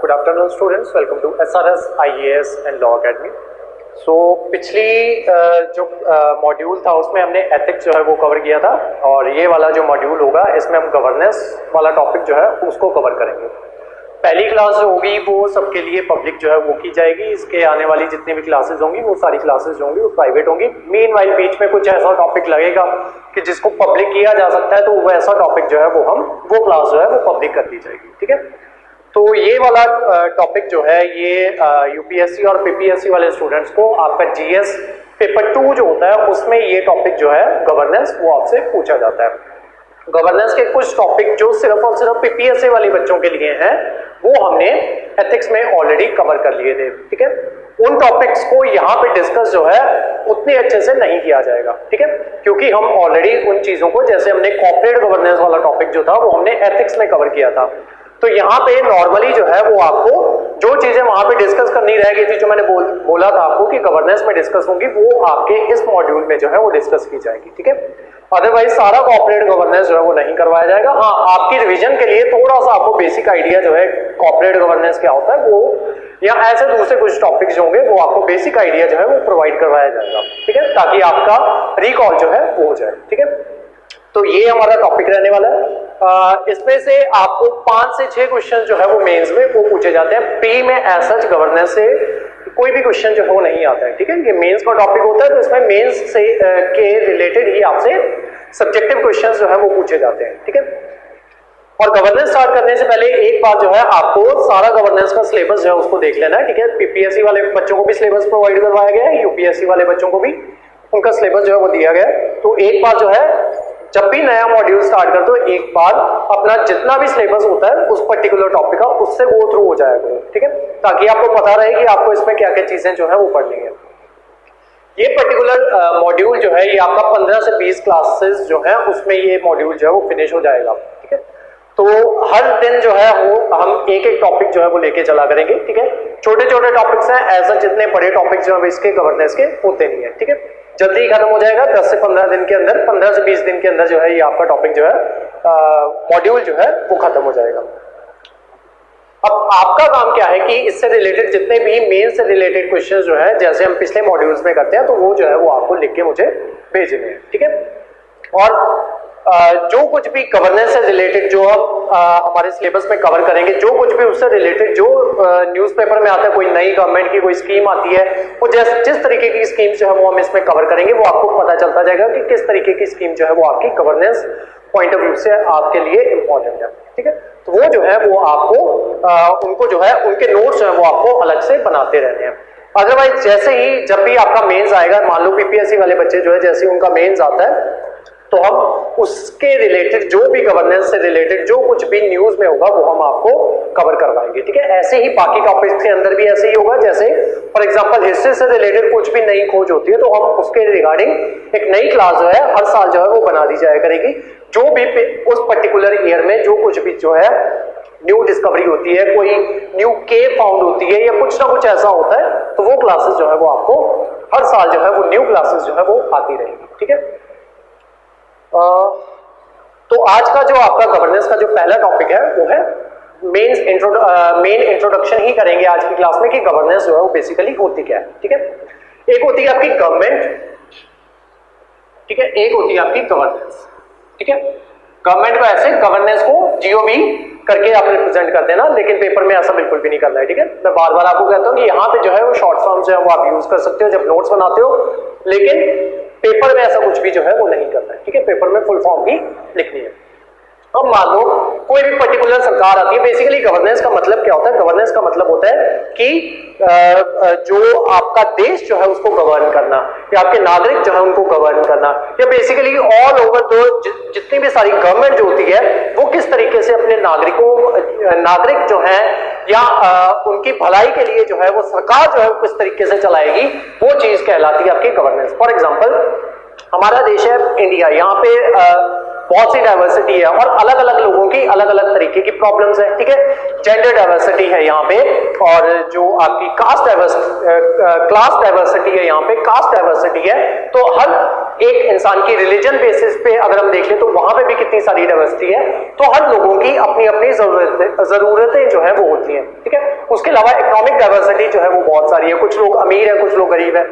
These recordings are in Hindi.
Good afternoon students, welcome to SRS IAS and law academy. So पिछली जो मॉड्यूल था उसमें हमने एथिक्स जो है वो कवर किया था, और ये वाला जो मॉड्यूल होगा इसमें हम गवर्नेंस वाला टॉपिक जो है उसको कवर करेंगे। पहली क्लास जो होगी वो सबके लिए पब्लिक जो है वो की जाएगी। इसके आने वाली जितनी भी क्लासेस होंगी वो सारी क्लासेस जो होंगी वो प्राइवेट होंगी। मीनवाइल बीच में कुछ ऐसा टॉपिक लगेगा कि जिसको पब्लिक किया जा सकता है, तो वो ऐसा टॉपिक जो है वो क्लास जो है वो पब्लिक कर दी जाएगी। ठीक है, तो ये वाला टॉपिक जो है ये यूपीएससी और पीपीएससी वाले स्टूडेंट्स को आपका जीएस पेपर 2 जो होता है उसमें ये टॉपिक जो है गवर्नेंस वो आपसे पूछा जाता है। गवर्नेंस के कुछ टॉपिक जो सिर्फ और सिर्फ पीपीएससी वाले बच्चों के लिए हैं वो हमने एथिक्स में ऑलरेडी कवर कर लिए थे। ठीक है, उन टॉपिक्स को यहाँ पे डिस्कस जो है उतने अच्छे से नहीं किया जाएगा। ठीक है, क्योंकि हम ऑलरेडी उन चीजों को, जैसे हमने कॉर्पोरेट गवर्नेंस वाला टॉपिक जो था वो हमने एथिक्स में कवर किया था। तो यहाँ पे नॉर्मली जो है वो आपको जो चीजें वहां पे डिस्कस करनी रह गई थी, जो मैंने बोला था आपको कि गवर्नेंस में डिस्कस होंगी, वो आपके इस मॉड्यूल में जो है वो डिस्कस की जाएगी। ठीक है, अदरवाइज सारा कॉर्पोरेट गवर्नेंस जो है वो नहीं करवाया जाएगा। हाँ, आपकी रिवीजन के लिए थोड़ा सा आपको बेसिक आइडिया जो है कॉर्पोरेट गवर्नेंस क्या होता है वो, या ऐसे दूसरे कुछ टॉपिक्स जो होंगे वो आपको बेसिक आइडिया जो है वो प्रोवाइड करवाया जाएगा। ठीक है, ताकि आपका रिकॉल जो है वो हो जाए। ठीक है, तो ये हमारा टॉपिक रहने वाला है। इसमें से आपको 5 से 6 क्वेश्चन जो है वो मेंस में वो पूछे जाते हैं। प्री में ऐसा गवर्नेंस से कोई भी क्वेश्चन जो है वो नहीं आता है। ठीक है, ये मेंस का टॉपिक होता है, तो इसमें मेंस से के रिलेटेड ही आपसे सब्जेक्टिव क्वेश्चंस जो है वो पूछे जाते हैं। ठीक है, और गवर्नेंस स्टार्ट करने से पहले एक बात जो है, आपको सारा गवर्नेंस का सिलेबस जो है उसको देख लेना है। ठीक है, पीपीएससी वाले बच्चों को भी सिलेबस प्रोवाइड करवाया गया है, यूपीएससी वाले बच्चों को भी उनका सिलेबस जो है वो दिया गया है। तो एक बार जो है, जब भी नया मॉड्यूल स्टार्ट करते हो एक बार अपना जितना भी सिलेबस होता है उस पर्टिकुलर टॉपिक का उससे गो थ्रू हो जाएगा। ठीक है, ताकि आपको पता रहे कि आपको इसमें क्या क्या चीजें जो है वो पढ़नी है। ये पर्टिकुलर मॉड्यूल जो है ये आपका 15 से 20 क्लासेस जो है उसमें ये मॉड्यूल जो है वो फिनिश हो जाएगा। ठीक है, तो हर दिन जो है वो हम एक एक टॉपिक जो है वो लेके चला करेंगे। ठीक है, छोटे छोटे टॉपिक्स हैं, ऐसा जितने बड़े टॉपिक जो है इसके गवर्नेंस के होते नहीं है। ठीक है, जल्दी ही खत्म हो जाएगा। 10 से 15 दिन के अंदर, 15 से 20 दिन के अंदर जो है ये आपका टॉपिक जो है मॉड्यूल जो है वो खत्म हो जाएगा। अब आपका काम क्या है कि इससे रिलेटेड जितने भी मेन से रिलेटेड क्वेश्चन जो है, जैसे हम पिछले मॉड्यूल्स में करते हैं, तो वो जो है वो आपको लिख के मुझे भेजने हैं। ठीक है, और जो कुछ भी गवर्नेंस से रिलेटेड जो हम हमारे सिलेबस में कवर करेंगे, जो कुछ भी उससे रिलेटेड जो न्यूज़पेपर में आता है, कोई नई गवर्नमेंट की कोई स्कीम आती है, वो जिस तरीके की स्कीम जो है वो हम इसमें कवर करेंगे, वो आपको पता चलता जाएगा कि किस तरीके की स्कीम जो है वो आपकी गवर्नेंस पॉइंट ऑफ व्यू से आपके लिए इंपॉर्टेंट है। ठीक है, तो वो जो है वो आपको उनको जो है उनके नोट्स जो है वो आपको अलग से बनाते रहने हैं। अदरवाइज जैसे ही जब भी आपका मेंस आएगा, मान लो पीपीएससी वाले बच्चे जो है जैसे ही उनका मेंस आता है, तो हम उसके रिलेटेड जो भी गवर्नेंस से रिलेटेड जो कुछ भी न्यूज में होगा वो हम आपको कवर करवाएंगे। ठीक है, ऐसे ही बाकी टॉपिक्स के अंदर भी ऐसे ही होगा। जैसे फॉर एग्जांपल हिस्ट्री से रिलेटेड कुछ भी नई खोज होती है, तो हम उसके रिगार्डिंग एक नई क्लास जो है हर साल जो है वो बना दी जाया करेगी। जो भी उस पर्टिकुलर ईयर में जो कुछ भी जो है न्यू डिस्कवरी होती है, कोई न्यू केव फाउंड होती है, या कुछ ना कुछ ऐसा होता है, तो वो क्लासेस जो है वो आपको हर साल जो है वो न्यू क्लासेस जो है वो आती रहेगी। ठीक है, तो आज का जो आपका गवर्नेंस का जो पहला टॉपिक है वो है मेन इंट्रोडक्शन ही करेंगे आज की क्लास में कि गवर्नेंस जो है वो बेसिकली होती क्या है। ठीक है, एक होती है आपकी गवर्नमेंट, ठीक है, एक होती है आपकी गवर्नेंस। ठीक है, गवर्नमेंट को ऐसे गवर्नेंस को जीओबी करके आप रिप्रेजेंट कर देना, लेकिन पेपर में ऐसा बिल्कुल भी नहीं करना है। ठीक है, मैं बार बार आपको कहता हूं कि यहाँ पे जो है वो शॉर्ट फॉर्म जो है वो आप यूज कर सकते हो जब नोट्स बनाते हो, लेकिन पेपर में ऐसा कुछ भी जो है वो नहीं करना है। ठीक है, पेपर में फुल फॉर्म ही लिखनी है। अब मान लो कोई भी पर्टिकुलर सरकार आती है, बेसिकली गवर्नेंस का मतलब क्या होता है? गवर्नेंस का मतलब होता है कि जो आपका देश जो है उसको गवर्न करना, या आपके नागरिक जो है उनको गवर्न करना, या बेसिकली ऑल ओवर दो जितनी भी सारी गवर्नमेंट जो होती है वो किस तरीके से अपने नागरिक जो है या उनकी भलाई के लिए जो है वो सरकार जो है किस तरीके से चलाएगी, वो चीज कहलाती है आपकी गवर्नेंस। फॉर एग्जाम्पल हमारा देश है इंडिया, यहाँ पे बहुत सी डाइवर्सिटी है और अलग अलग लोगों की अलग अलग तरीके की प्रॉब्लम्स है। ठीक है, जेंडर डाइवर्सिटी है यहाँ पे, और जो आपकी क्लास डाइवर्सिटी है यहाँ पे, कास्ट डाइवर्सिटी है। तो हर एक इंसान की रिलीजन बेसिस पे अगर हम देख लें तो वहां पे भी कितनी सारी डाइवर्सिटी है। तो हर लोगों की अपनी अपनी जरूरतें जो है वो होती हैं, ठीक है। उसके अलावा इकोनॉमिक डाइवर्सिटी जो है वो बहुत सारी है, कुछ लोग अमीर है, कुछ लोग गरीब है,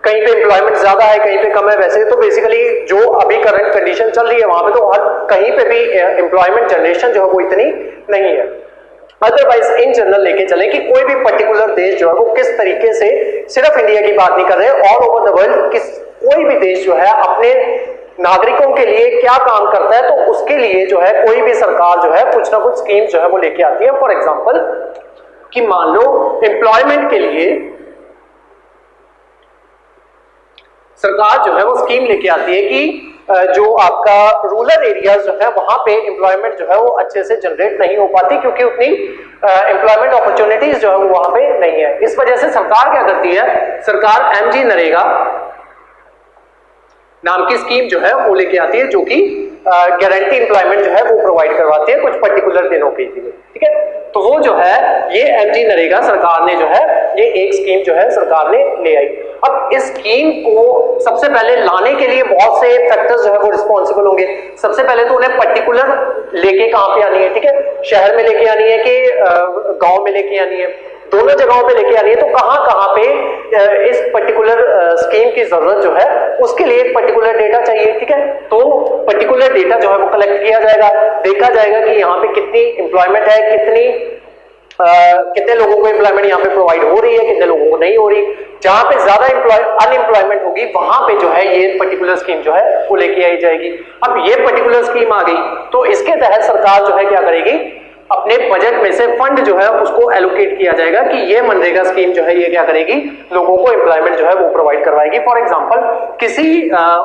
कहीं पे एम्प्लॉयमेंट ज्यादा है, कहीं पे कम है। वैसे तो बेसिकली जो अभी करंट कंडीशन चल रही है वहां पे तो हर कहीं पे भी एम्प्लॉयमेंट जनरेशन जो है वो इतनी नहीं है। अदरवाइज इन जनरल लेके चले कि कोई भी पर्टिकुलर देश जो है वो किस तरीके से, सिर्फ इंडिया की बात नहीं कर रहे, ऑल ओवर द वर्ल्ड कोई भी देश जो है अपने नागरिकों के लिए क्या काम करता है, तो उसके लिए जो है कोई भी सरकार जो है कुछ ना कुछ स्कीम जो है वो लेके आती है। फॉर एग्जाम्पल कि मान लो एम्प्लॉयमेंट के लिए सरकार जो है वो स्कीम लेके आती है कि जो आपका रूरल एरियाज जो है वहां पे एम्प्लॉयमेंट जो है वो अच्छे से जनरेट नहीं हो पाती, क्योंकि उतनी एम्प्लॉयमेंट अपॉर्चुनिटीज जो है वो वहां पे नहीं है। इस वजह से सरकार क्या करती है, सरकार एमजी नरेगा नाम की स्कीम जो है वो लेके आती है, जो कि गारंटी एम्प्लॉयमेंट जो है वो प्रोवाइड करवाती है कुछ पर्टिकुलर दिनों के लिए, ठीक है। तो वो जो है ये एमजी नरेगा सरकार ने जो है ये एक स्कीम जो है सरकार ने ले आई। अब इस स्कीम को सबसे पहले लाने के लिए बहुत से फैक्टर्स जो है वो रिस्पॉन्सिबल होंगे। सबसे पहले तो उन्हें पर्टिकुलर लेके कहां पे आनी है, ठीक है, शहर में लेके आनी है कि गांव में लेके आनी है, दोनों जगहों पे लेके आनी है। तो कहां पे इस पर्टिकुलर स्कीम की जरूरत जो है उसके लिए एक पर्टिकुलर डेटा चाहिए, ठीक है। तो पर्टिकुलर डेटा जो है वो कलेक्ट किया जाएगा, देखा जाएगा कि यहाँ पे कितनी एम्प्लॉयमेंट है, कितने लोगों को एम्प्लॉयमेंट यहाँ पे प्रोवाइड हो रही है, कितने लोगों को नहीं हो रही। जहां पे ज्यादा अनएम्प्लॉयमेंट होगी वहां पे जो है ये पर्टिकुलर स्कीम जो है वो लेके आई जाएगी। अब ये पर्टिकुलर स्कीम आ गई तो इसके तहत सरकार जो है क्या करेगी, अपने बजट में से फंड जो है उसको एलोकेट किया जाएगा कि ये मनरेगा स्कीम जो है ये क्या करेगी, लोगों को एम्प्लॉयमेंट जो है वो प्रोवाइड करवाएगी। फॉर एग्जांपल किसी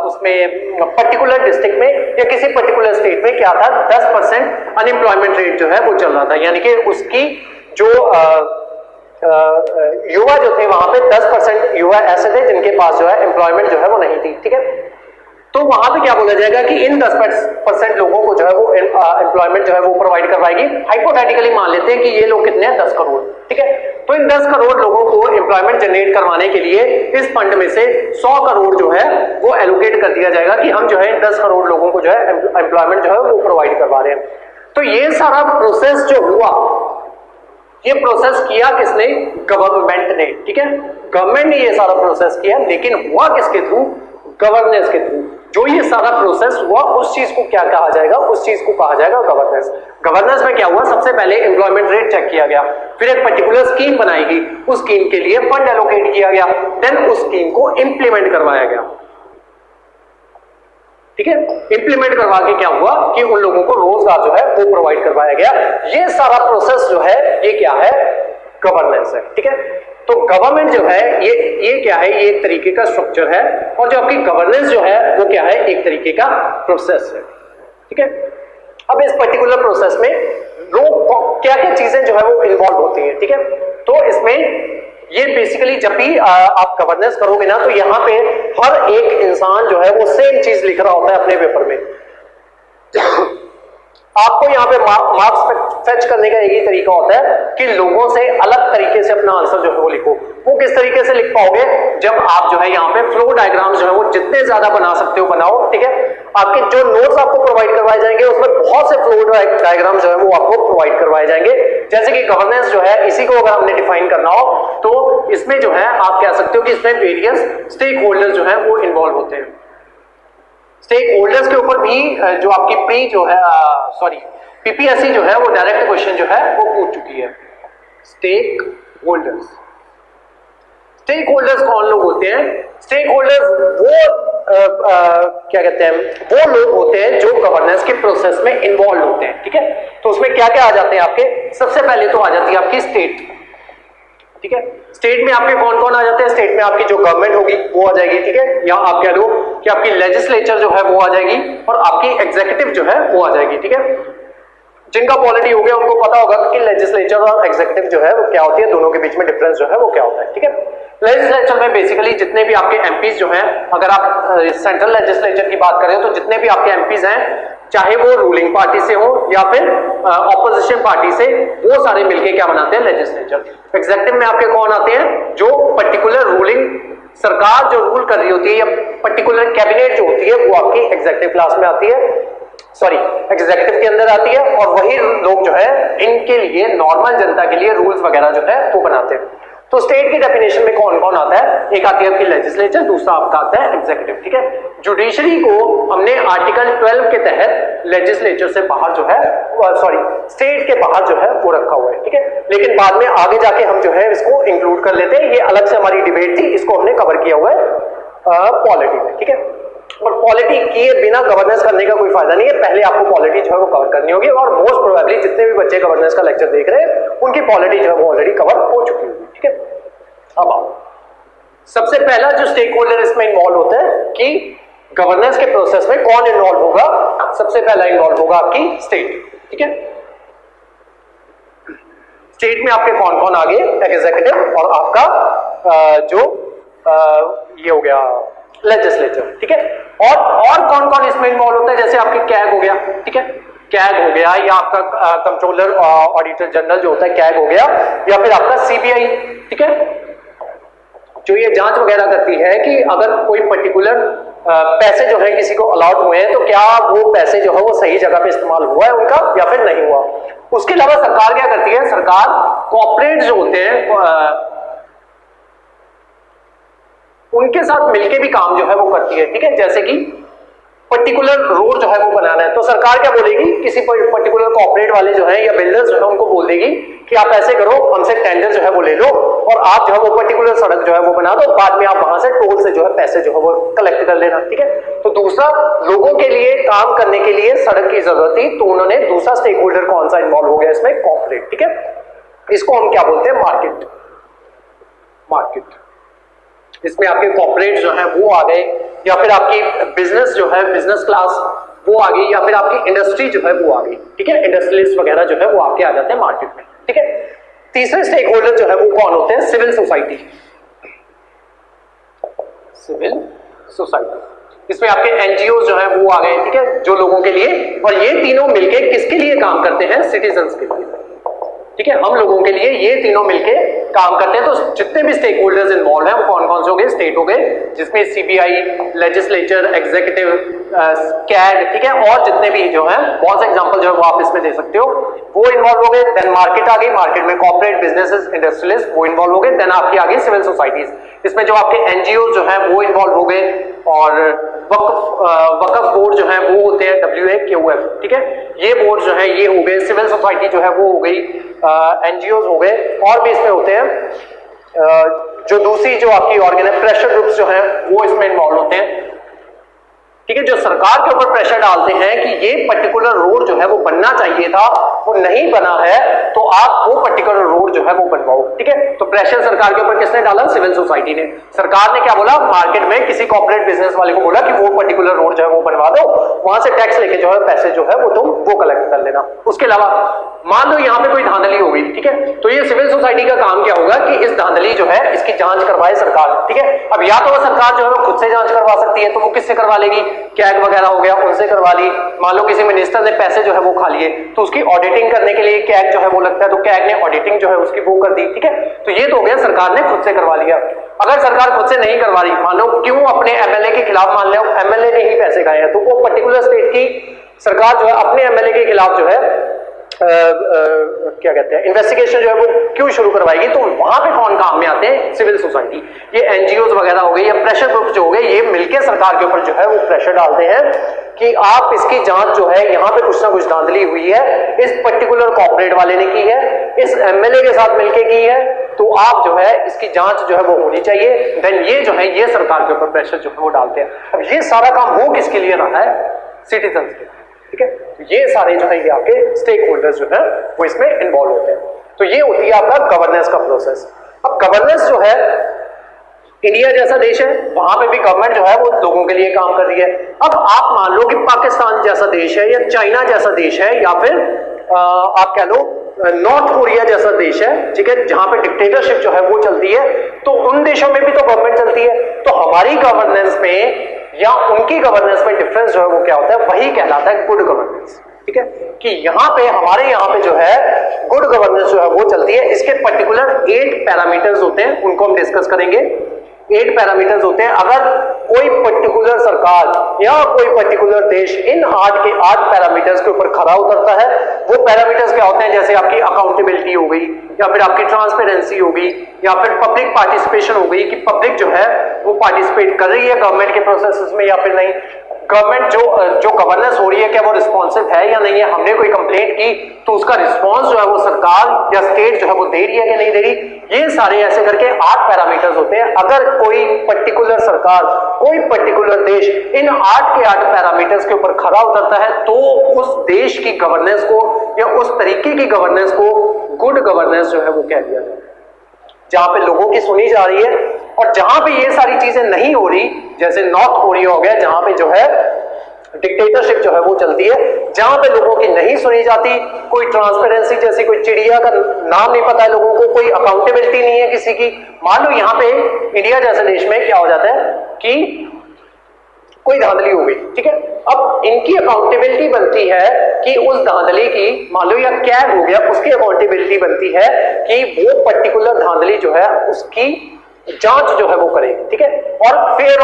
उसमें पर्टिकुलर डिस्ट्रिक्ट में या किसी पर्टिकुलर स्टेट में क्या था, 10% अनएम्प्लॉयमेंट रेट जो है वो चल रहा था, यानी कि उसकी जो युवा जो थे वहां पे 10% युवा ऐसे थे जिनके पास जो है एम्प्लॉयमेंट जो है वो नहीं थी, ठीक है। तो वहां पे क्या बोला जाएगा कि इन 10% लोगों को जो है वो एम्प्लॉयमेंट जो है वो प्रोवाइड करवाएगी। हाइपोथेटिकली मान लेते हैं कि ये लोग कितने हैं, 10 करोड़, ठीक है। तो इन 10 करोड़ लोगों को एम्प्लॉयमेंट जनरेट करवाने के लिए इस फंड में से 100 करोड़ जो है वो एलोकेट कर दिया जाएगा कि हम जो है 10 करोड़ लोगों को जो है एम्प्लॉयमेंट जो है वो प्रोवाइड करवा रहे हैं। तो ये सारा प्रोसेस जो हुआ, ये प्रोसेस किया किसने, गवर्नमेंट ने, ठीक है। गवर्नमेंट ने ये सारा प्रोसेस किया, लेकिन हुआ किसके थ्रू, गवर्नेंस के थ्रू। जो ये सारा प्रोसेस हुआ उस चीज को क्या कहा जाएगा, उस चीज को कहा जाएगा गवर्नेंस। गवर्नेंस में क्या हुआ, सबसे पहले एम्प्लॉयमेंट रेट चेक किया गया, फिर एक पर्टिकुलर स्कीम बनाई गई, उस स्कीम के लिए फंड एलोकेट किया गया, देन उस स्कीम को इंप्लीमेंट करवाया गया, ठीक है। इंप्लीमेंट करवा के क्या हुआ कि उन लोगों को रोजगार जो है वो प्रोवाइड करवाया गया। ये सारा प्रोसेस जो है ये क्या है, गवर्नेंस है, ठीक है। तो गवर्नमेंट जो है ये क्या है, ये एक तरीके का स्ट्रक्चर है, और जो आपकी गवर्नेंस जो है वो क्या है, एक तरीके का प्रोसेस है, ठीक है। अब इस पर्टिकुलर प्रोसेस में लोग क्या क्या चीजें जो है वो इन्वॉल्व होती हैं, ठीक है। तो इसमें ये बेसिकली जब भी आप गवर्नेंस करोगे ना तो यहाँ पे हर एक इंसान जो है वो सेम चीज लिख रहा होता है अपने पेपर में। आपको यहाँ पे मार्क्स फेच करने का एक ही तरीका होता है कि लोगों से अलग तरीके से अपना आंसर जो है वो लिखो। वो किस तरीके से लिख पाओगे, जब आप जो है यहाँ पे फ्लो डायग्राम जो है वो जितने ज्यादा बना सकते हो बनाओ, ठीक है। आपके जो नोट्स आपको प्रोवाइड करवाए जाएंगे उसमें बहुत से फ्लो डायग्राम जो है वो आपको प्रोवाइड करवाए जाएंगे। जैसे कि गवर्नेंस जो है इसी को अगर हमने डिफाइन करना हो तो इसमें जो है आप कह सकते हो कि इसमें वेरियस स्टेक होल्डर जो है वो इन्वॉल्व होते हैं। स्टेक होल्डर्स के ऊपर भी जो आपकी पीपीएससी जो है वो डायरेक्ट क्वेश्चन जो है वो पूछ चुकी है। स्टेक होल्डर्स कौन लोग होते हैं, स्टेक होल्डर्स वो क्या कहते हैं, वो लोग होते हैं जो गवर्नेंस के प्रोसेस में इन्वॉल्व होते हैं, ठीक है। तो उसमें क्या क्या आ जाते हैं आपके, सबसे पहले तो आ जाती है आपकी स्टेट, ठीक है। स्टेट में आपके कौन कौन आ जाते हैं, स्टेट में आपकी जो गवर्नमेंट होगी वो आ जाएगी, ठीक है, या आप कह दो कि आपकी लेजिस्लेचर जो है वो आ जाएगी और आपकी एग्जीक्यूटिव जो है वो आ जाएगी, ठीक है। जिनका पॉलिटी हो गया उनको पता होगा कि लेजिस्लेचर और एग्जीक्यूटिव जो है वो क्या होती है, दोनों के बीच में डिफरेंस जो है वो क्या होता है, ठीक है। लेजिस्लेचर में बेसिकली जितने भी आपके एमपीज जो हैं, अगर आप सेंट्रल लेजिस्लेचर की बात करें तो जितने भी आपके एमपीज हैं, चाहे वो रूलिंग पार्टी से हो या फिर ऑपोजिशन पार्टी से, वो सारे मिलके क्या बनाते हैं, लेजिस्लेचर। एग्जीक्यूटिव में आपके कौन आते हैं, जो पर्टिकुलर रूलिंग सरकार जो रूल कर रही होती है या पर्टिकुलर कैबिनेट जो होती है वो आपकी एग्जीक्यूटिव क्लास में आती है, सॉरी एग्जीक्यूटिव के अंदर आती है, और वही लोग जो है इनके लिए नॉर्मल जनता के लिए रूल्स वगैरह जो है वो बनाते हैं। तो स्टेट की डेफिनेशन में कौन कौन आता है, एक आती है आपकी लेजिस्लेचर, दूसरा आपका आता है एग्जीक्यूटिव, ठीक है। जुडिशरी को हमने आर्टिकल 12 के तहत लेजिस्लेचर से बाहर जो है, सॉरी स्टेट के बाहर जो है वो रखा हुआ है, ठीक है। लेकिन बाद में आगे जाके हम जो है इसको इंक्लूड कर लेते हैं, ये अलग से हमारी डिबेट थी, इसको हमने कवर किया हुआ है पॉलिटी में, ठीक है। और पॉलिटी किए बिना गवर्नेंस करने का कोई फायदा नहीं है, पहले आपको पॉलिटी जो है वो कवर करनी होगी, और मोस्ट प्रोबेबली जितने भी बच्चे गवर्नेंस का लेक्चर देख रहे हैं उनकी पॉलिटी जो है वो ऑलरेडी कवर हो चुकी होगी, ठीक है। अब आओ, सबसे पहला जो स्टेक होल्डर इसमें इन्वॉल्व होता है कि गवर्नेंस के प्रोसेस में कौन इन्वॉल्व होगा, सबसे पहला इन्वॉल्व होगा आपकी स्टेट, ठीक है। स्टेट में आपके कौन कौन आगे, एग्जीक्यूटिव और आपका जो ये हो गया लेजिस्लेचर, ठीक है। और कौन कौन इसमें इन्वॉल्व होता है, जैसे आपकी कैग हो गया, ठीक है, कैग हो गया, या आपका कंट्रोलर ऑडिटर जनरल जो होता है कैग हो गया, या फिर आपका सीबीआई, ठीक है, जो ये जांच वगैरह करती है कि अगर कोई पर्टिकुलर पैसे जो है किसी को अलॉट हुए हैं तो क्या वो पैसे जो है वो सही जगह पे इस्तेमाल हुआ है उनका या फिर नहीं हुआ। उसके अलावा सरकार क्या करती है, सरकार कॉर्पोरेट जो होते हैं उनके साथ मिलके भी काम जो है वो करती है, ठीक है। जैसे कि पर्टिकुलर रोड जो है वो बनाना है तो सरकार क्या बोलेगी, किसी पर्टिकुलर कॉर्पोरेट वाले जो है या बिल्डर्स जो है उनको बोल देगी कि आप ऐसे करो, हमसे टेंडर जो है वो ले लो और आप जो है वो पर्टिकुलर सड़क जो है वो बना दो, बाद में आप वहां से टोल से जो है पैसे जो है वो कलेक्ट कर लेना, ठीक है। तो दूसरा, लोगों के लिए काम करने के लिए सड़क की जरूरत थी तो उन्होंने दूसरा स्टेक होल्डर कौन सा इन्वॉल्व हो गया इसमें, कॉर्पोरेट, ठीक है। इसको हम क्या बोलते हैं, मार्केट। मार्केट इसमें आपके कॉर्पोरेट जो है वो आ गए, या फिर आपकी बिजनेस जो है बिजनेस क्लास वो आ गई, या फिर आपकी इंडस्ट्री जो है वो आ गई, ठीक है। इंडस्ट्रियलिस्ट वगैरह जो है वो आपके आ जाते हैं मार्केट में, ठीक है। तीसरे स्टेक होल्डर जो है वो कौन होते हैं, सिविल सोसाइटी। सिविल सोसाइटी इसमें आपके एनजीओ जो है वो आ गए, ठीक है, जो लोगों के लिए, और ये तीनों मिलके किसके लिए काम करते हैं, सिटीजन्स के लिए, ठीक है। हम लोगों के लिए ये तीनों मिलके काम करते हैं। तो जितने भी स्टेक होल्डर्स इन्वॉल्व हैं वो कौन कौन से हो गए, स्टेट हो गए, जिसमें सीबीआई, लेजिस्लेचर, एग्जीक्यूटिव, कैग, ठीक है, और जितने भी जो हैं बहुत से एग्जांपल जो है वो आप इसमें दे सकते हो, वो इन्वॉल्व हो गए। देन मार्केट आ गई, मार्केट में कॉर्पोरेट, बिजनेसेस, इंडस्ट्रियलिस्ट वो इन्वॉल्व हो गए। देन आपकी आ गई सिविल सोसाइटीज, इसमें जो आपके एनजीओ जो है वो इन्वॉल्व हो गए, और वक्फ बोर्ड जो है वो होते हैं WAQF, ठीक है, ये बोर्ड जो है ये हो गए, सिविल सोसाइटी जो है वो हो गई, एनजीओ हो गए, और भी इसमें होते हैं जो दूसरी जो आपकी ऑर्गेनाइज प्रेशर ग्रुप्स जो है वो इसमें इन्वॉल्व होते हैं, ठीक है, जो सरकार के ऊपर प्रेशर डालते हैं कि ये पर्टिकुलर रोड जो है वो बनना चाहिए था, वो नहीं बना है, तो आप वो पर्टिकुलर रोड जो है वो बनवाओ, ठीक है। तो प्रेशर सरकार के ऊपर किसने डाला, सिविल सोसाइटी ने। सरकार ने क्या बोला, मार्केट में किसी कॉर्पोरेट बिजनेस वाले को बोला कि वो पर्टिकुलर रोड जो है वो बनवा दो, वहां से टैक्स लेके जो है पैसे जो है वो तुम वो कलेक्ट कर लेना। उसके अलावा मान लो यहाँ पे कोई धांधली हो गई, ठीक है, तो ये सिविल सोसाइटी का काम क्या होगा कि इस धांधली जो है इसकी जांच करवाए सरकार, ठीक है। अब या तो वो सरकार जो है वो खुद से जांच करवा सकती है, तो वो किससे करवा लेगी, कैग वगैरह हो गया उनसे करवा ली। मान लो किसी मिनिस्टर ने पैसे जो है वो खा लिए तो उसकी ऑडिटिंग करने के लिए कैग जो है वो लगता है, तो कैग ने ऑडिटिंग जो है उसकी वो कर दी, ठीक है। तो ये तो हो गया सरकार ने खुद से करवा लिया। अगर सरकार खुद से नहीं करवा रही, मान लो क्यों अपने एमएलए के खिलाफ, मान लो एमएलए ने ही पैसे खाए हैं, तो वो पर्टिकुलर स्टेट की सरकार जो है अपने एमएलए के खिलाफ जो है क्या कहते हैं इन्वेस्टिगेशन जो है वो क्यों शुरू करवाएगी, तो वहां पे कौन काम में आते हैं, सिविल सोसाइटी, ये एनजीओ वगैरह हो गई या प्रेशर ग्रुप जो हो गए, ये मिलकर सरकार के ऊपर जो है वो प्रेशर डालते हैं कि आप इसकी जांच जो है, यहाँ पे कुछ ना कुछ धांधली हुई है, इस पर्टिकुलर कॉर्पोरेट वाले ने की है, इस एमएलए के साथ मिलकर की है, तो आप जो है इसकी जांच जो है वो होनी चाहिए। देन ये जो है ये सरकार के ऊपर प्रेशर जो है वो डालते हैं। अब ये सारा काम हो किसके लिए रहा है, सिटीजन के, ठीक है। तो ये सारे जो है ये आपके स्टेक होल्डर्स जो है वो इसमें इन्वॉल्व होते हैं। तो ये होती है आपका गवर्नेंस का प्रोसेस। अब गवर्नेंस जो है, इंडिया जैसा देश है, वहां पे भी गवर्नमेंट जो है वो लोगों के लिए काम कर रही है। अब आप मान लो कि पाकिस्तान जैसा देश है, या चाइना जैसा देश है, या फिर आप कह लो नॉर्थ कोरिया जैसा देश है, ठीक है, जहां पे डिक्टेटरशिप जो है वो चलती है, तो उन देशों में भी तो गवर्नमेंट चलती है। तो हमारी गवर्नेंस में या उनकी गवर्नेंस में डिफरेंस जो है वो क्या होता है, वही कहलाता है गुड गवर्नेंस, ठीक है, कि यहाँ पे हमारे यहाँ पे जो है गुड गवर्नेंस जो है वो चलती है। इसके पर्टिकुलर 8 पैरामीटर्स होते हैं, उनको हम डिस्कस करेंगे। 8 पैरामीटर्स होते हैं। अगर कोई पर्टिकुलर सरकार या कोई पर्टिकुलर देश इन 8 के 8 पैरामीटर्स के ऊपर खरा उतरता है, वो पैरामीटर्स क्या होते हैं, जैसे आपकी अकाउंटेबिलिटी हो गई, या फिर आपकी ट्रांसपेरेंसी होगी, या फिर पब्लिक पार्टिसिपेशन हो गई कि पब्लिक जो है वो पार्टिसिपेट कर रही है गवर्नमेंट के प्रोसेसेस में या फिर नहीं, गवर्नमेंट जो गवर्नेंस हो रही है क्या वो रिस्पॉन्सिव है या नहीं है, हमने कोई कंप्लेंट की तो उसका रिस्पॉन्स जो है वो सरकार या स्टेट जो है वो दे रही है कि नहीं दे रही, ये सारे ऐसे करके 8 पैरामीटर्स होते हैं। अगर कोई पर्टिकुलर सरकार, कोई पर्टिकुलर देश इन 8 के 8 पैरामीटर्स के ऊपर खरा उतरता है तो उस देश की गवर्नेंस को या उस तरीके की गवर्नेंस को गुड गवर्नेंस जो है वो कह दिया जाए, जहां पे लोगों की सुनी जा रही है। और जहां पे ये सारी चीजें नहीं हो रही, जैसे नॉर्थ कोरिया हो गया जहां पे जो है डिक्टेटरशिप जो है वो चलती है, जहां पे लोगों की नहीं सुनी जाती, कोई ट्रांसपेरेंसी जैसी, कोई चिड़िया का नाम नहीं पता है लोगों को, कोई अकाउंटेबिलिटी नहीं है किसी की। मान लो यहां पे इंडिया जैसे देश में क्या हो जाता है कि कोई धांधली हो गई, ठीक है, अब इनकी अकाउंटेबिलिटी बनती है कि उस धांधली की, मान लो या कैग हो गया, उसकी अकाउंटेबिलिटी बनती है कि वो पर्टिकुलर धांधली जो है उसकी जांच जो है वो करेगी, ठीक है, और फेयर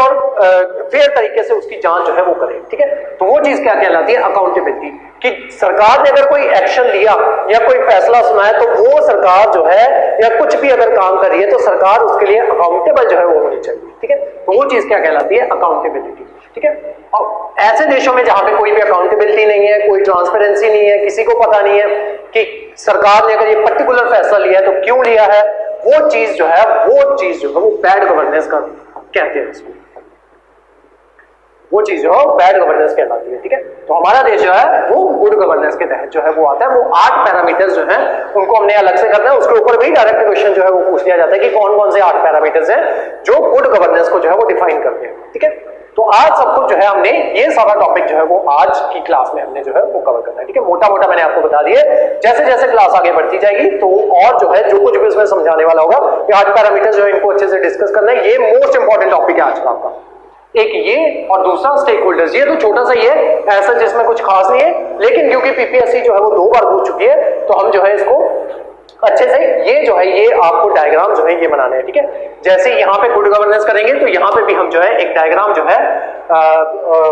तरीके से उसकी जांच जो है वो करेगी, ठीक है। तो वो चीज क्या कहलाती है, अकाउंटेबिलिटी, कि सरकार ने अगर कोई एक्शन लिया या कोई फैसला सुना है तो वो सरकार जो है या कुछ भी अगर काम कर रही है तो सरकार उसके लिए अकाउंटेबल जो है वो होनी चाहिए, ठीक है। तो वो चीज क्या कहलाती है, अकाउंटेबिलिटी, ठीक है। और ऐसे देशों में जहां पे कोई भी अकाउंटेबिलिटी नहीं है, कोई ट्रांसपेरेंसी नहीं है, किसी को पता नहीं है कि सरकार ने अगर ये पर्टिकुलर फैसला लिया है तो क्यों लिया है, वो चीज जो है वो बैड गवर्नेंस का कहते हैं इसको, वो चीज जो है बैड गवर्नेंस कहलाती है, ठीक है। तो हमारा देश जो है वो गुड गवर्नेंस के तहत जो है वो आता है। वो 8 पैरामीटर्स जो हैं उनको हमने अलग से करना है, उसके ऊपर भी डायरेक्ट क्वेश्चन जो है वो पूछ लिया जाता है कि कौन कौन से 8 पैरामीटर्स हैं जो गुड गवर्नेंस को जो है वो डिफाइन करते हैं, ठीक है। तो आज सब कुछ जो है हमने ये सारा टॉपिक जो है वो आज की क्लास में हमने जो है वो कवर करना है, ठीक है। मोटा मोटा मैंने आपको बता दिया, जैसे जैसे क्लास आगे बढ़ती जाएगी तो और जो है जो कुछ भी उसमें समझाने वाला होगा, ये 8 पैरामीटर्स जो है इनको अच्छे से डिस्कस करना है। ये मोस्ट इंपॉर्टेंट टॉपिक है आज का आपका, एक ये और दूसरा स्टेक होल्डर्स। ये तो छोटा सा ही है, ऐसा जिसमें कुछ खास नहीं है, लेकिन क्योंकि पीपीएससी जो है वो 2 बार पूछ चुकी है तो हम जो है इसको अच्छे से ये जो है ये आपको डायग्राम जो है ये बनाने हैं, ठीक है। जैसे यहाँ पे गुड गवर्नेंस करेंगे तो यहाँ पे भी हम जो है एक डायग्राम जो है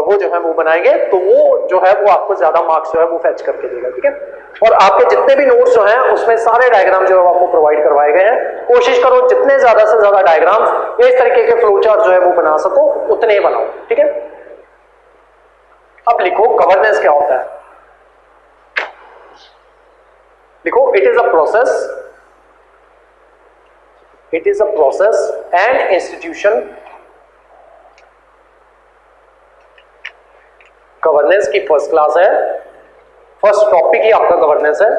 वो जो है वो बनाएंगे, तो वो जो है वो आपको ज्यादा मार्क्स जो है वो फेच करके देगा, ठीक है। और आपके जितने भी नोट्स जो हैं उसमें सारे डायग्राम जो है आपको प्रोवाइड करवाए गए हैं। कोशिश करो जितने ज्यादा से ज्यादा डायग्राम्स इस तरीके के फ्लो चार्ट जो है वो बना सको उतने बनाओ, ठीक है। अब लिखो गवर्नेंस क्या होता है, देखो it is a process and institution. Governance की फर्स्ट क्लास है, फर्स्ट टॉपिक ही आपका गवर्नेंस है,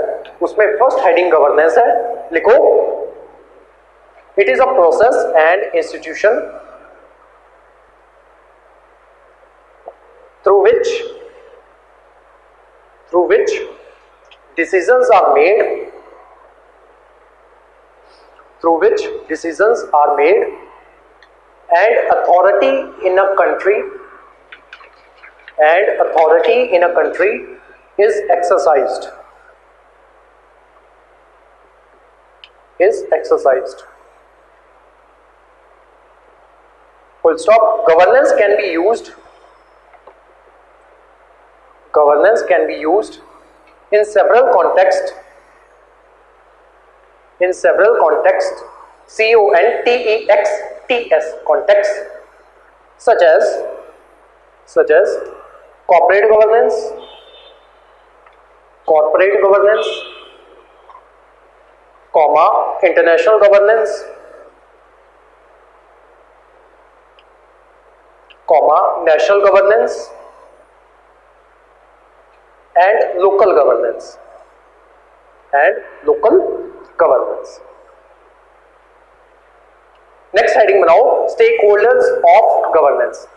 उसमें फर्स्ट हेडिंग गवर्नेंस है। लिखो it is a process and institution through which decisions are made and authority in a country is exercised full stop. Governance can be used in several contexts, contexts such as corporate governance, international governance, national governance and local governance next heading बनाओ स्टेकहोल्डर्स ऑफ गवर्नेंस।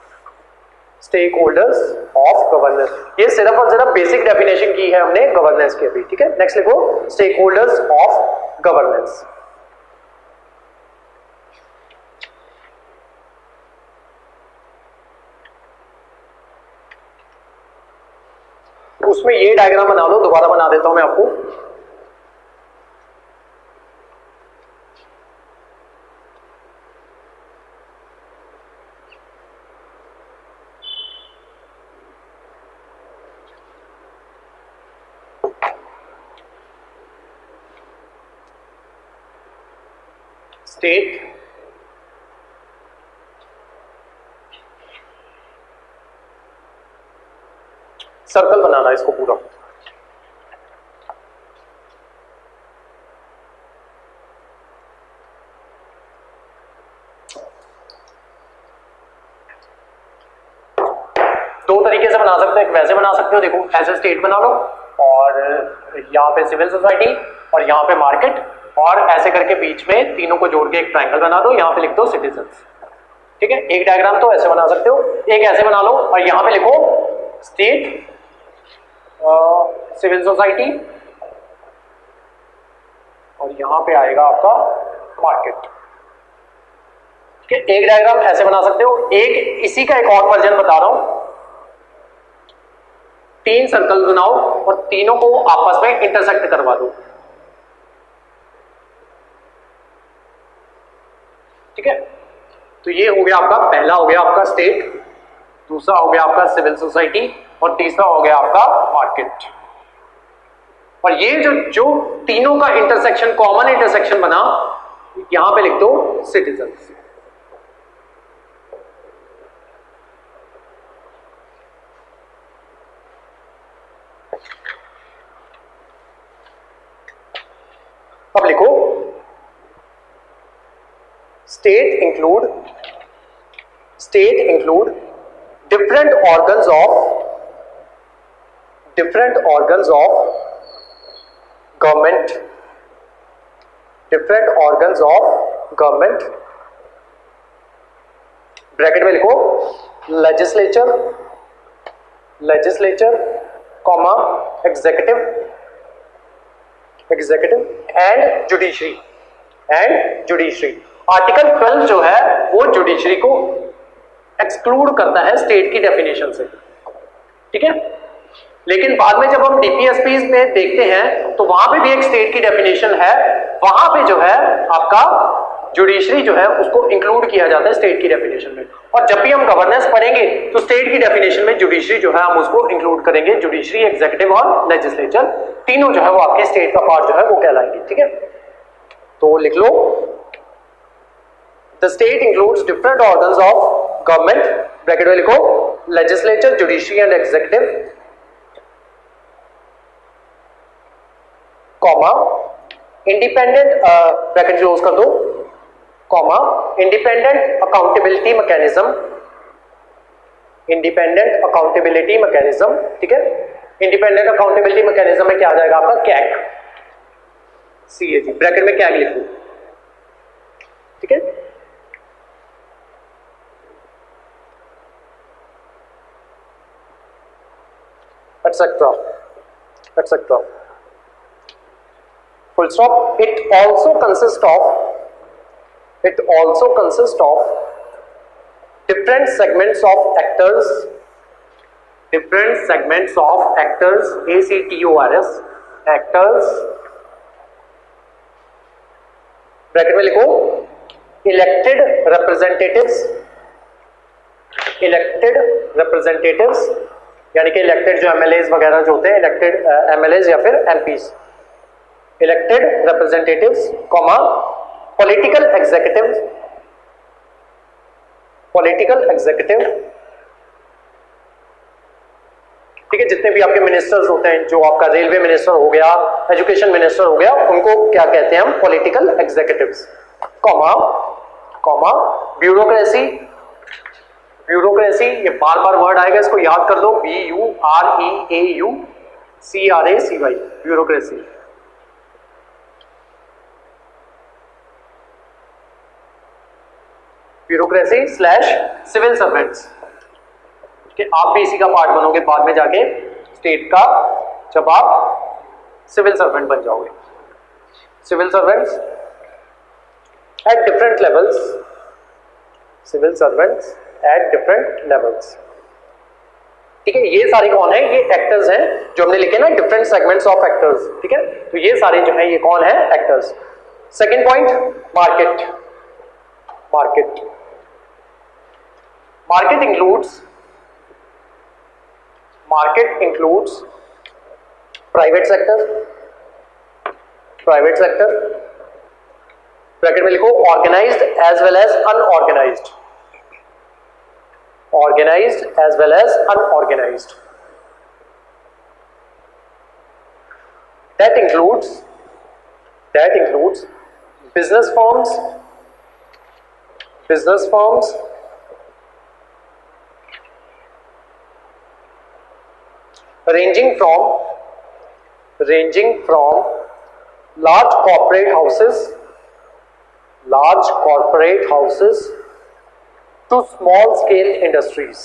ये सिर्फ और सिर्फ बेसिक डेफिनेशन की है हमने गवर्नेंस की अभी, ठीक है। नेक्स्ट लिखो स्टेकहोल्डर्स ऑफ गवर्नेंस। उसमें ये डायग्राम बना लो, दोबारा बना देता हूं मैं आपको। स्टेट, सर्कल बनाना है इसको पूरा। दो तरीके से बना सकते हो, एक वैसे बना सकते हो, देखो ऐसे स्टेट बना लो और यहाँ पे सिविल सोसाइटी और यहाँ पे मार्केट, और ऐसे करके बीच में तीनों को जोड़ के एक ट्रायंगल बना दो, यहाँ पे लिख दो सिटीजन्स। ठीक है, एक डायग्राम तो ऐसे बना सकते हो, एक ऐसे बना लो और यहाँ पे लिखो स्टेट, सिविल सोसाइटी, और यहाँ पे आएगा आपका मार्केट। ठीक है, एक डायग्राम ऐसे बना सकते हो। एक इसी का एक और वर्जन बता रहा हूं, तीन सर्कल बनाओ और तीनों को आपस में इंटरसेक्ट करवा दो। ठीक है, तो ये हो गया आपका, पहला हो गया आपका स्टेट, दूसरा हो गया आपका सिविल सोसाइटी और तीसरा हो गया आपका मार्केट। और ये जो तीनों का इंटरसेक्शन, कॉमन इंटरसेक्शन बना, यहां पे लिख दो सिटीजन्स। अब लिखो state include different organs of government, bracket में लिखो legislature, comma executive and judiciary, article 12 जो है वो जुडिशरी को एक्सक्लूड करता है स्टेट की डेफिनेशन से। ठीक है, लेकिन बाद में जब हम डीपीएसपी में देखते हैं तो वहां पे भी एक स्टेट की डेफिनेशन है, वहां पे जो है आपका जुडिशरी जो है उसको इंक्लूड किया जाता है स्टेट की डेफिनेशन में। और जब भी हम गवर्नेंस पढ़ेंगे तो स्टेट की डेफिनेशन में जुडिशरी जो है हम उसको इंक्लूड करेंगे। जुडिशरी, एग्जीक्यूटिव और लेजिस्लेचर तीनों जो है वो आपके स्टेट का पार्ट जो है वो कहलाएंगे। ठीक है, तो लिख लो the state includes different organs of government, bracket में लिखो legislature, judiciary and executive, comma independent, bracket close कर दो, कॉमा इंडिपेंडेंट अकाउंटेबिलिटी मैकेनिज्म, ठीक है। इंडिपेंडेंट अकाउंटेबिलिटी मैकेनिज्म में क्या आ जाएगा आपका, कैग, CAG, ब्रैकेट में कैग लिख दो। ठीक है, etc. Full stop. It also consists of different segments of actors, actors, bracket में लिखो elected representatives, यानी कि इलेक्टेड जो MLAs वगैरह जो होते हैं, इलेक्टेड MLAs या फिर MPs, elected representatives, comma political executive, ठीक है। जितने भी आपके मिनिस्टर्स होते हैं, जो आपका रेलवे मिनिस्टर हो गया, एजुकेशन मिनिस्टर हो गया, उनको क्या कहते हैं हम, पॉलिटिकल एग्जीक्यूटिव्स, कॉमा ब्यूरोक्रेसी, ये बार बार वर्ड आएगा, इसको याद कर दो, BUREAUCRACY, bureaucracy slash civil servants. आप भी इसी का पार्ट बनोगे बाद में जाके स्टेट का, जब आप सिविल सर्वेंट बन जाओगे। Civil servants at different levels, ठीक है। ये सारे कौन है, ये एक्टर्स हैं जो हमने लिखे ना, डिफरेंट सेगमेंट्स ऑफ एक्टर्स, ठीक है। तो ये सारे जो है ये कौन है, actors. Second point, market includes private sector, bracket में लिखो organised as well as unorganised, organised as well as unorganised. That includes business firms, ranging from large corporate houses to small scale industries,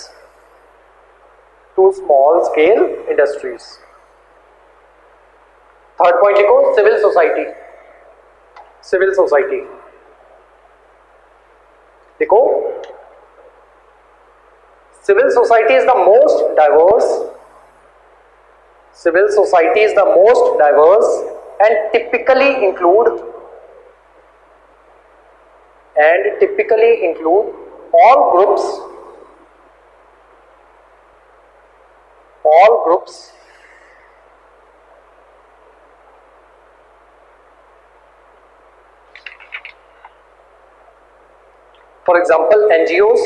third point लिखो सिविल सोसाइटी, देखो civil society is the most diverse and typically include all groups for example NGOs,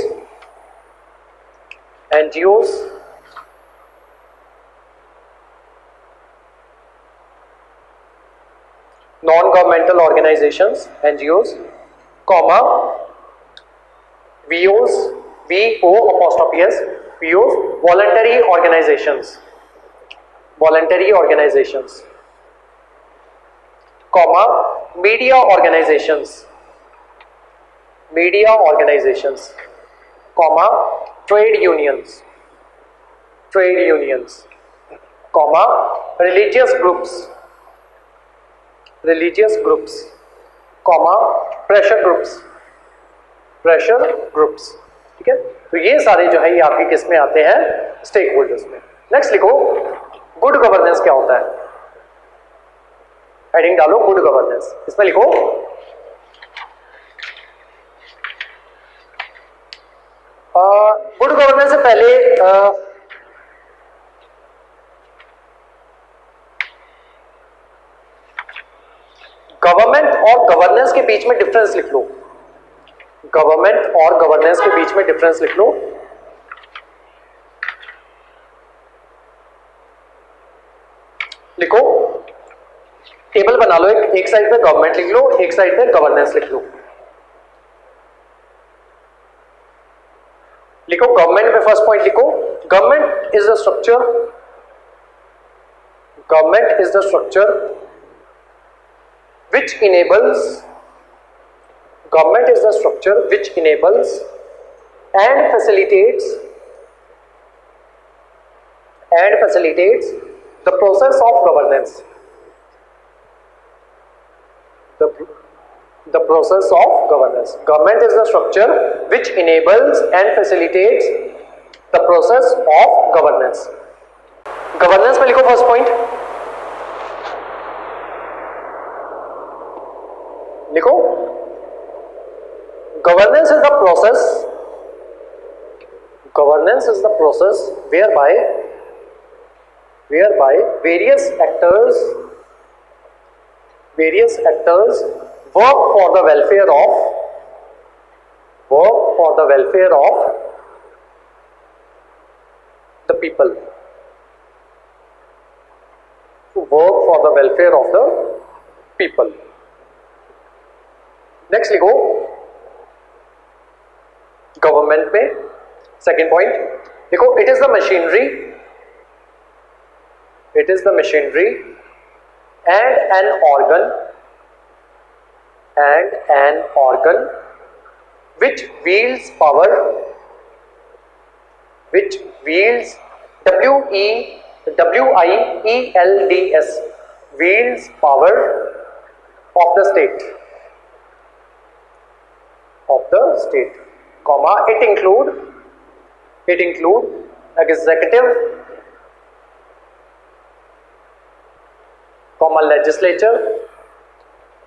non-governmental organizations, NGOs, comma, VOs, VO apostrophe S, VOs, voluntary organizations, comma, media organizations, comma, trade unions, comma, religious groups, comma, pressure groups. ठीक है, तो ये सारे जो है ये आपके किस में आते हैं, स्टेक होल्डर्स में. नेक्स्ट लिखो गुड गवर्नेंस क्या होता है, हेडिंग डालो गुड गवर्नेंस. इसमें लिखो गुड गवर्नेंस से पहले गवर्नमेंट और गवर्नेंस के बीच में डिफरेंस लिख लो. लिखो टेबल बना लो, एक साइड पे गवर्नमेंट लिख लो, एक साइड पे गवर्नेंस लिख लो. लिखो गवर्नमेंट में फर्स्ट पॉइंट लिखो government is the structure which enables and facilitates the process of governance. Government is the structure which enables and facilitates the process of governance. Governance में लिखो फर्स्ट पॉइंट, लिखो governance is the process whereby various actors work for the welfare of the people. Next लिखो गवर्नमेंट में सेकेंड पॉइंट लिखो it is the machinery and an organ which wields power, wields power of the state, comma, it include executive, comma, legislature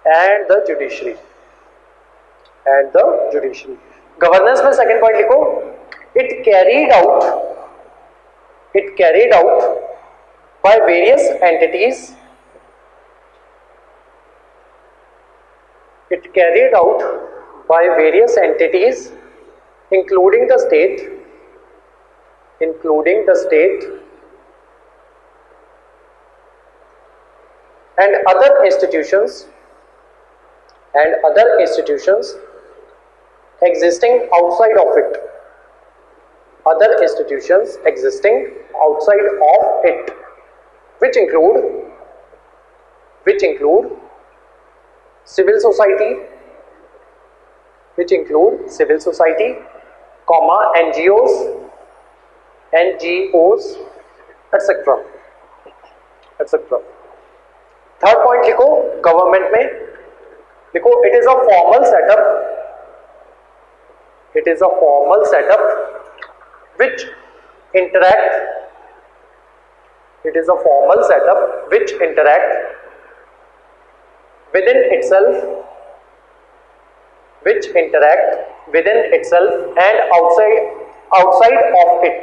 and the judiciary. Governance में सेकंड पॉइंट लिखो it carried out by various entities, it carried out by various entities including the state and other institutions existing outside of it, which include civil society, comma, NGOs, etc. Third point लिखो गवर्नमेंट में, लिखो it is a formal setup which interact within itself and outside of it.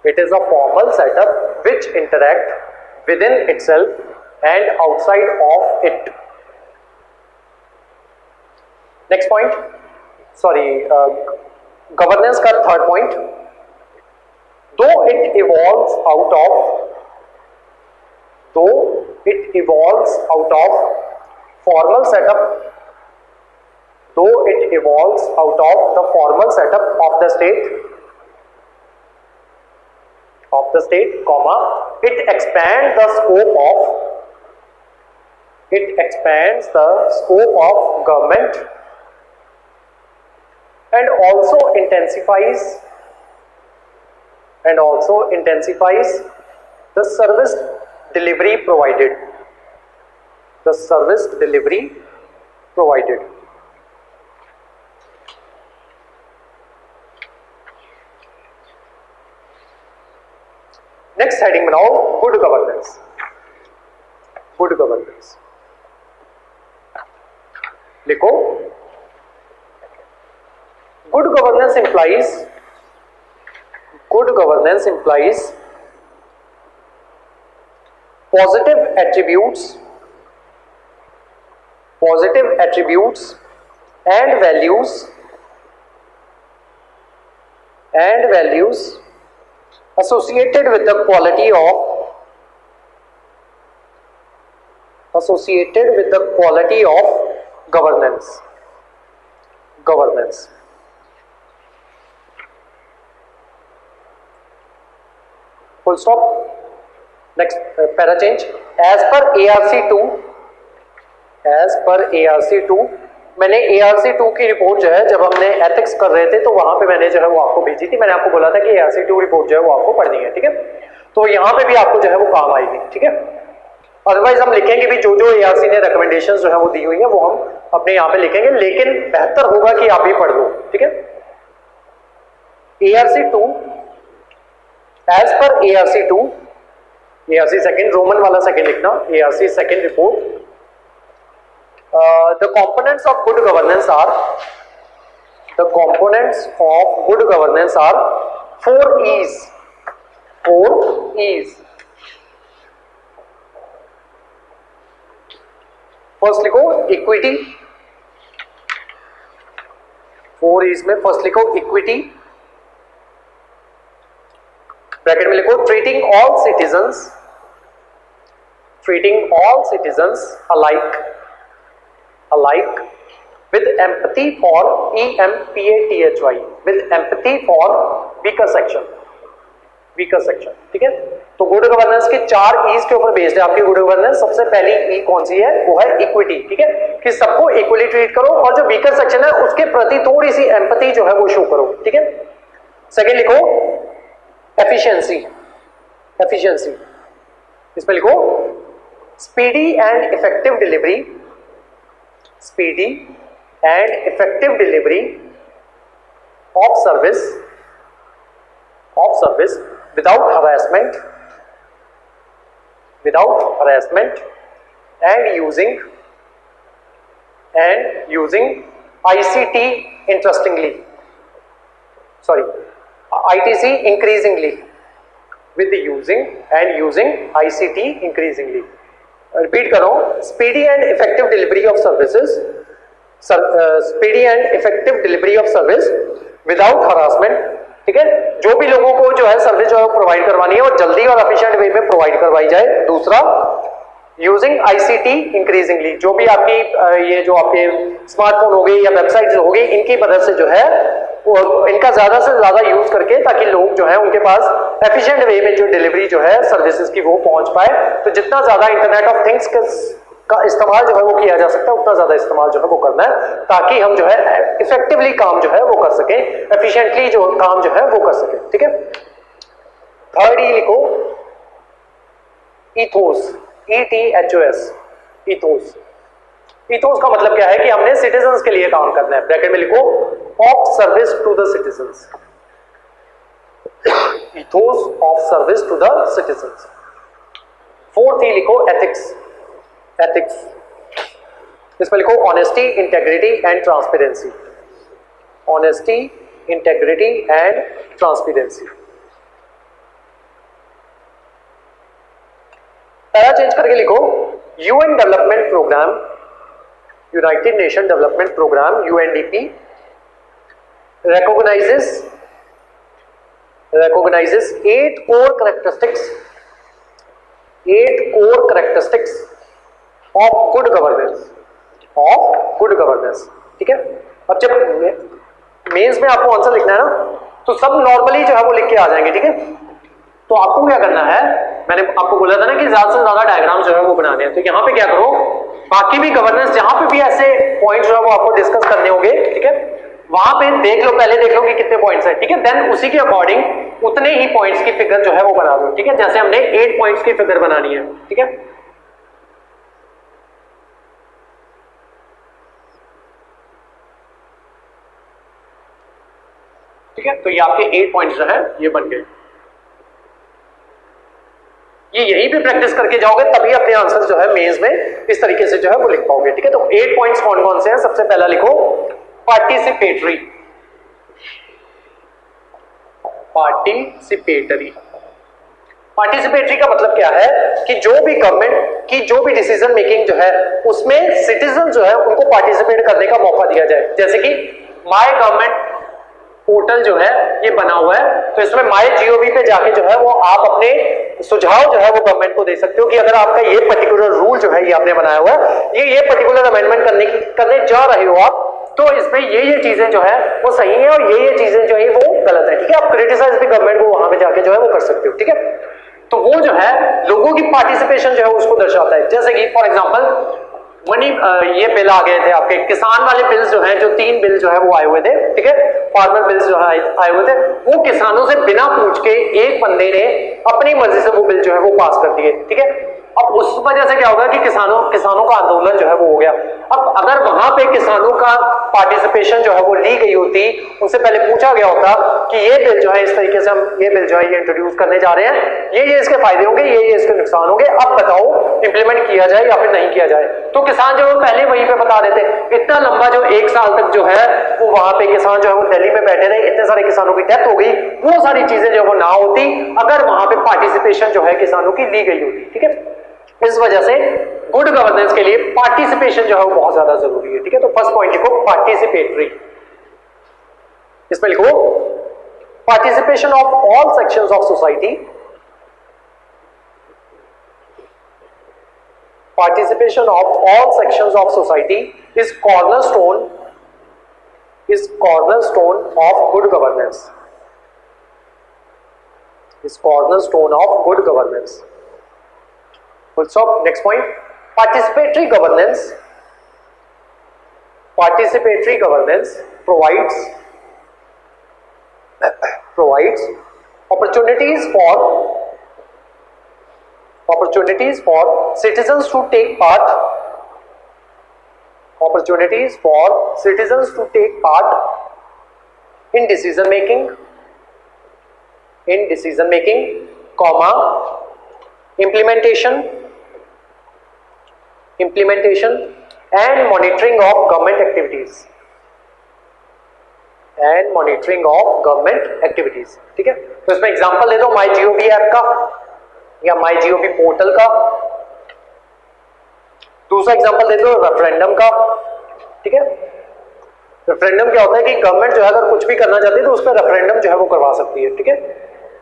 It is a formal setup which interact within itself and outside of it. Next point, governance का third point, though it evolves out of formal setup, of the state, comma, it expands the scope of government and also intensifies the service delivery provided. Next heading बनाओ गुड गवर्नेंस। लिखो good governance implies positive attributes and values associated with the quality of governance. Full stop. Next para change. As per ARC2, मैंने ARC2 की रिपोर्ट जो है जब हमने एथिक्स कर रहे थे तो वहां पे मैंने जो है वो आपको भेजी थी। मैंने आपको बोला था कि ARC2 रिपोर्ट जो है वो आपको पढ़नी है, ठीक है। तो यहाँ पे भी आपको जो है वो काम आएगी, ठीक है। अदरवाइज हम लिखेंगे भी जो ARC ने रिकमेंडेशंस जो है वो दी हुई है वो हम अपने यहाँ पे लिखेंगे, लेकिन बेहतर होगा कि आप भी पढ़ लो, ठीक है। ARC2, एज पर ARC2, ARC सेकेंड, रोमन वाला सेकेंड लिखना, ARC second report, the components of good governance are 4 E's. First लिखो इक्विटी, 4 E's में फर्स्ट लिखो इक्विटी, ब्रैकेट में लिखो treating all citizens alike with empathy for weaker section, ठीक है। तो गुड गवर्नेंस के 4 E's के ऊपर बेस्ड है आपकी गुड गवर्नेंस। सबसे पहली E कौन सी है? वो है इक्विटी, ठीक है, कि सबको इक्वली ट्रीट करो और जो वीकर सेक्शन है उसके प्रति थोड़ी सी एम्पैथी जो है वो शो करो, ठीक है। सेकेंड लिखो एफिशिएंसी, इसमें लिखो speedy and effective delivery of service without harassment and using ICT increasingly, with using ICT increasingly, repeat करो, speedy and effective delivery of services, speedy and effective delivery of service without harassment. ठीक है, जो भी लोगों को जो है सर्विस जो है प्रोवाइड करवानी है वो जल्दी और एफिशिएंट वे में प्रोवाइड करवाई जाए। दूसरा, यूजिंग आईसीटी इंक्रीजिंगली, जो भी आपकी ये जो आपके स्मार्टफोन हो गए या वेबसाइट्स हो गई, इनकी मदद से जो है वो इनका ज्यादा से ज्यादा यूज करके ताकि लोग जो है उनके पास एफिशिएंट वे में जो डिलीवरी जो है सर्विसेज की वो पहुंच पाए। तो जितना ज्यादा इंटरनेट ऑफ थिंग्स का इस्तेमाल जो है वो किया जा सकता है उतना ज्यादा इस्तेमाल जो है वो करना है, ताकि हम जो है इफेक्टिवली काम जो है वो कर सकें, एफिशिएंटली जो काम जो है वो कर सकें। ठीक है, थर्ड ई लिखो, इथोस, ETHOS, इथोस। इथोस का मतलब क्या है कि हमने सिटीजन्स के लिए काम करना है। ब्रैकेट में लिखो, of service to the citizens, ethos of service to the citizens. Fourth ही लिखो, एथिक्स, एथिक्स, इसमें लिखो honesty, integrity and transparency, honesty, integrity and transparency. Para change करके लिखो, UN development programme, United Nation development programme UNDP recognizes 8 core characteristics of good governance। ठीक है, अब जब मेंस में आपको आंसर लिखना है ना तो सब नॉर्मली जो है वो लिख के आ जाएंगे। ठीक है, तो आपको क्या करना है, मैंने आपको बोला था ना कि ज्यादा से ज्यादा डायग्राम जो है वो बनाने हैं, तो यहाँ पे क्या करो, बाकी भी गवर्नेंस जहां पे भी ऐसे पॉइंट्स जो है वो आपको डिस्कस करने होंगे, ठीक है, वहां पे देख लो, पहले देख लो कि कितने पॉइंट्स हैं। ठीक है, देन उसी के अकॉर्डिंग उतने ही पॉइंट्स की फिगर जो है वो बना दो। ठीक है, जैसे हमने 8 पॉइंट्स की फिगर बनानी है। ठीक है, ठीक है, तो ये आपके 8 पॉइंट्स जो है ये बन गए। ये यहीं पे प्रैक्टिस करके जाओगे तभी अपने आंसर जो है मेंस में इस तरीके से जो है वो लिख पाओगे। ठीक है, तो 8 पॉइंट्स कौन कौन से हैं? सबसे पहला लिखो, पार्टिसिपेटरी, पार्टिसिपेटरी। पार्टिसिपेटरी का मतलब क्या है कि जो भी गवर्नमेंट की जो भी डिसीजन मेकिंग जो है उसमें सिटीजन जो है उनको पार्टिसिपेट करने का मौका दिया जाए। जैसे कि माय गवर्नमेंट पोर्टल जो है ये बना हुआ है, तो इसमें माय जीओवी पे जाके जो है वो आप अपने सुझाव जो है वो गवर्नमेंट को दे सकते हो कि अगर आपका ये पर्टिकुलर रूल जो है ये आपने बनाया हुआ है, ये पर्टिकुलर अमेंडमेंट करने जा रहे हो आप, तो इसमें ये चीजें जो है वो सही है और ये चीजें जो है वो गलत है। ठीक है, आप क्रिटिसाइज भी गवर्नमेंट को वहां पे जाके जो है वो कर सकते हो। ठीक है, तो वो जो है लोगों की पार्टिसिपेशन जो है उसको दर्शाता है। जैसे कि फॉर एग्जांपल ये बिल आ गए थे आपके किसान वाले बिल्स जो हैं, जो 3 बिल जो है वो आए हुए थे। ठीक है, फार्मर बिल्स जो है आए हुए थे, वो किसानों से बिना पूछ के एक बंदे ने अपनी मर्जी से वो बिल जो है वो पास कर दिए। ठीक है, अब उस वजह से क्या होगा कि किसानों का आंदोलन जो है वो हो गया। अब अगर वहां पे किसानों का पार्टिसिपेशन जो है वो ली गई होती, उनसे पहले पूछा गया होता कि ये बिल जो है इस तरीके से हम ये बिल जो है ये इंट्रोड्यूस करने जा रहे हैं, ये इसके फायदे होंगे, ये इसके नुकसान होंगे, अब बताओ इंप्लीमेंट किया जाए या फिर नहीं किया जाए। तो किसान जो है पहले वहीं पे बता देते। इतना लंबा जो 1 साल तक जो है वो वहां पे किसान जो है वो दिल्ली में बैठे रहे, इतने सारे किसानों की डेथ हो गई, वो सारी चीजें जो वो ना होती अगर वहां पे पार्टिसिपेशन जो है किसानों की ली गई होती। ठीक है, इस वजह से गुड गवर्नेंस के लिए पार्टिसिपेशन जो है वो बहुत ज्यादा जरूरी है। ठीक है, तो फर्स्ट पॉइंट लिखो, पार्टिसिपेटरी। इसमें लिखो, participation of all sections of society, participation of all sections of society is cornerstone of good governance, is cornerstone of good governance. Full stop. Next point, participatory governance provides opportunities for citizens to take part in decision making, comma, implementation and monitoring of government activities। ठीक है, तो इसमें एग्जांपल दे दो माई जीओवी ऐप का या माई जीओवी पोर्टल का, दूसरा एग्जांपल दे दो रेफरेंडम का, ठीक है। रेफरेंडम क्या होता है कि गवर्नमेंट जो है अगर कुछ भी करना चाहती है तो उस पर रेफरेंडम जो है वो करवा सकती है, ठीक है।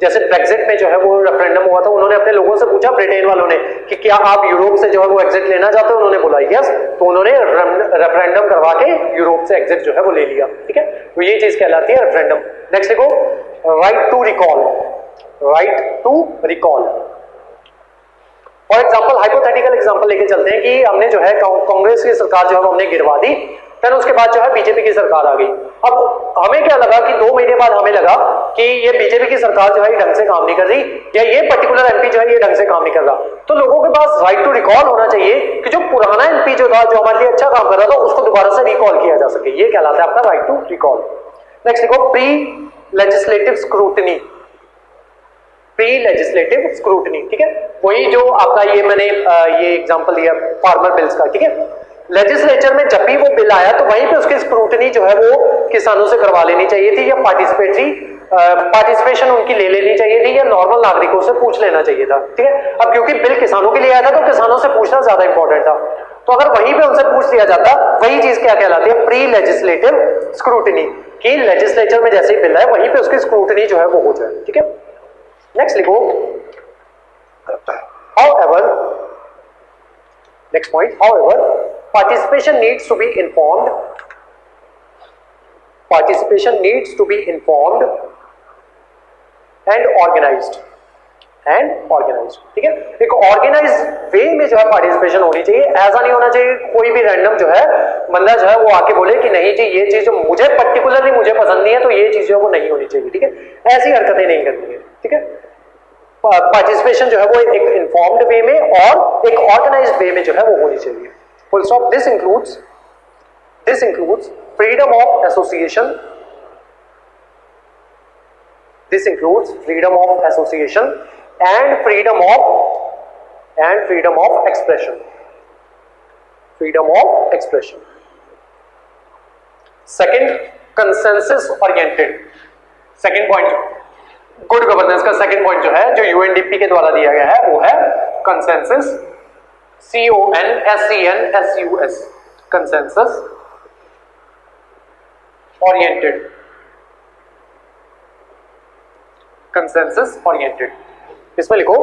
जैसे ब्रेक्जिट में जो है वो रेफरेंडम हुआ था, उन्होंने अपने लोगों से पूछा, ब्रिटेन वालों ने, कि क्या आप यूरोप से जो है वो एग्जिट लेना चाहते हो, उन्होंने बोला यस, तो उन्होंने रेफरेंडम करवा के यूरोप से एग्जिट जो है वो ले लिया, ठीक है। तो ये चीज कहलाती है रेफरेंडम। नेक्स्ट देखो, right to recall, right to recall. For example, hypothetical example लेके चलते हैं कि हमने जो है कांग्रेस की सरकार जो है हमने गिरवा दी, फिर उसके बाद जो है बीजेपी की सरकार आ गई। अब हमें क्या लगा कि 2 महीने बाद हमें लगा कि ये बीजेपी की सरकार जो है ढंग से काम नहीं कर रही, या ये पर्टिकुलर एमपी जो है ये ढंग से काम नहीं कर रहा, तो लोगों के पास राइट टू रिकॉल होना चाहिए कि जो पुराना एमपी जो था, जो हमारे लिए अच्छा काम कर रहा था, उसको दोबारा से रिकॉल किया जा सके। ये कहलाता है आपका राइट टू रिकॉल। नेक्स्ट देखो, pre legislative scrutiny, pre legislative scrutiny, ठीक है। वही जो आपका ये मैंने ये एग्जांपल दिया फार्मर बिल्स का, ठीक है। लेजिस्लेचर में जब भी वो बिल आया तो वहीं पे उसकी स्क्रूटनी जो है वो किसानों से करवा लेनी चाहिए थी, या पार्टिसिपेशन उनकी ले लेनी चाहिए थी, या नॉर्मल नागरिकों से पूछ लेना चाहिए था, ठीक है। अब क्योंकि बिल किसानों के लिए आया था तो किसानों से पूछना ज्यादा इंपॉर्टेंट था, तो अगर वहीं पे उनसे पूछ लिया जाता, वही चीज क्या कहलाती है, प्री लेजिस्लेटिव स्क्रूटनी, कि लेजिस्लेचर में जैसे ही बिल है वहीं पे उसकी स्क्रूटनी जो है वो हो जाए, ठीक है। नेक्स्ट लिखो, however, next point, however, participation needs to be informed, participation needs to be informed and organized, ठीक है। एक ऑर्गेनाइज वे में जो है पार्टिसिपेशन होनी चाहिए। ऐसा नहीं होना चाहिए कोई भी रैंडम जो है बंदा जो है वो आके बोले कि नहीं जी ये चीज मुझे पर्टिकुलरली मुझे पसंद नहीं है, तो ये चीज जो है वो नहीं होनी चाहिए, ठीक है। ऐसी हरकतें नहीं करनी है, ठीक है। पार्टिसिपेशन जो है वो एक इन्फॉर्म्ड वे में और एक ऑर्गेनाइज्ड वे में जो है वो होनी चाहिए। Full stop. This includes freedom of association, this includes freedom of association and freedom of expression, freedom of expression. Second, consensus oriented, second point good governance का सेकंड पॉइंट जो है जो यूएनडीपी के द्वारा दिया गया है वो है consensus, CONSENSUS, consensus oriented, consensus oriented. इसमें लिखो,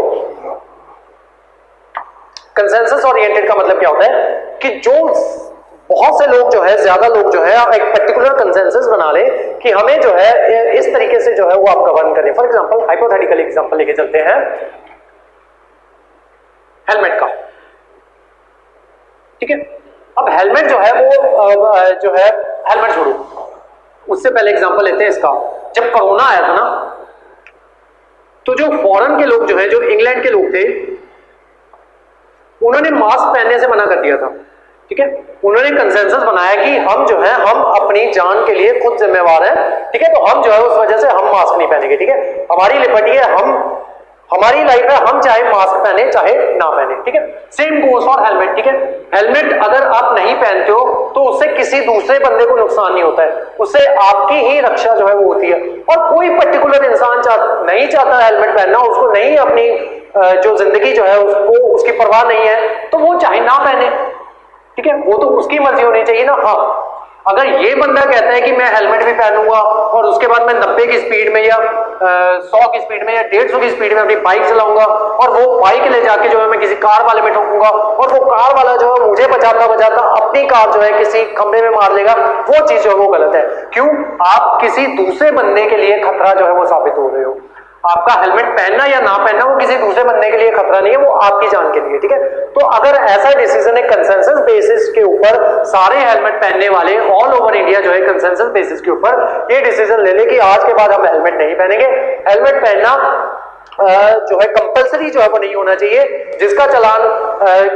कंसेंसस ओरिएंटेड का मतलब क्या होता है कि जो बहुत से लोग जो है, ज्यादा लोग जो है एक पर्टिकुलर कंसेंसस बना ले कि हमें जो है इस तरीके से जो है वो आप गवर्न करें। फॉर एग्जांपल, हाइपोथेटिकल एग्जांपल लेके चलते हैं हेलमेट का, ठीक है। अब हेलमेट जो है वो जो है हेलमेट छोड़ो, उससे पहले एग्जांपल लेते हैं इसका। जब कोरोना आया था ना, तो जो फॉरेन के लोग जो है, जो इंग्लैंड के लोग थे, उन्होंने मास्क पहनने से मना कर दिया था, ठीक है। उन्होंने कंसेंसस बनाया कि हम जो है हम अपनी जान के लिए खुद जिम्मेवार हैं, ठीक है। तो हम जो है उस वजह से हम मास्क नहीं पहनेंगे, ठीक है। हमारी लिबर्टी है, हमारी लाइफ है, हम चाहे मास्क पहने चाहे ना पहने, ठीक है। सेम गोस फॉर हेलमेट, ठीक है। हेलमेट अगर आप नहीं पहनते हो तो उससे किसी दूसरे बंदे को नुकसान नहीं होता है, उससे आपकी ही रक्षा जो है वो होती है। और कोई पर्टिकुलर इंसान नहीं चाहता हेलमेट पहनना, उसको नहीं अपनी जो जिंदगी जो है उसको उसकी परवाह नहीं है, तो वो चाहे ना पहने, ठीक है। वो तो उसकी मर्जी होनी चाहिए ना। हाँ, अगर ये बंदा कहता है कि मैं हेलमेट भी पहनूंगा और उसके बाद मैं 90 की स्पीड में या 100 की स्पीड में या 150 की स्पीड में अपनी बाइक चलाऊंगा और वो बाइक ले जाके जो है मैं किसी कार वाले में ठोकूंगा और वो कार वाला जो है मुझे बचाता बचाता अपनी कार जो है किसी खंबे में मार लेगा, वो चीज जो है वो गलत है। क्यों? आप किसी दूसरे बंदे के लिए खतरा जो है वो साबित हो रहे हो। आपका हेलमेट पहनना या ना पहनना वो किसी दूसरे बंदे के लिए खतरा नहीं है, वो आपकी जान के लिए, ठीक है। तो अगर ऐसा डिसीजन है कंसेंसस बेसिस के ऊपर, सारे हेलमेट पहनने वाले ऑल ओवर इंडिया जो है कंसेंसस बेसिस के ऊपर ये डिसीजन ले ले कि आज के बाद हम हेलमेट नहीं पहनेंगे, हेलमेट पहनना जो है कंपलसरी जो है वो नहीं होना चाहिए, जिसका चालान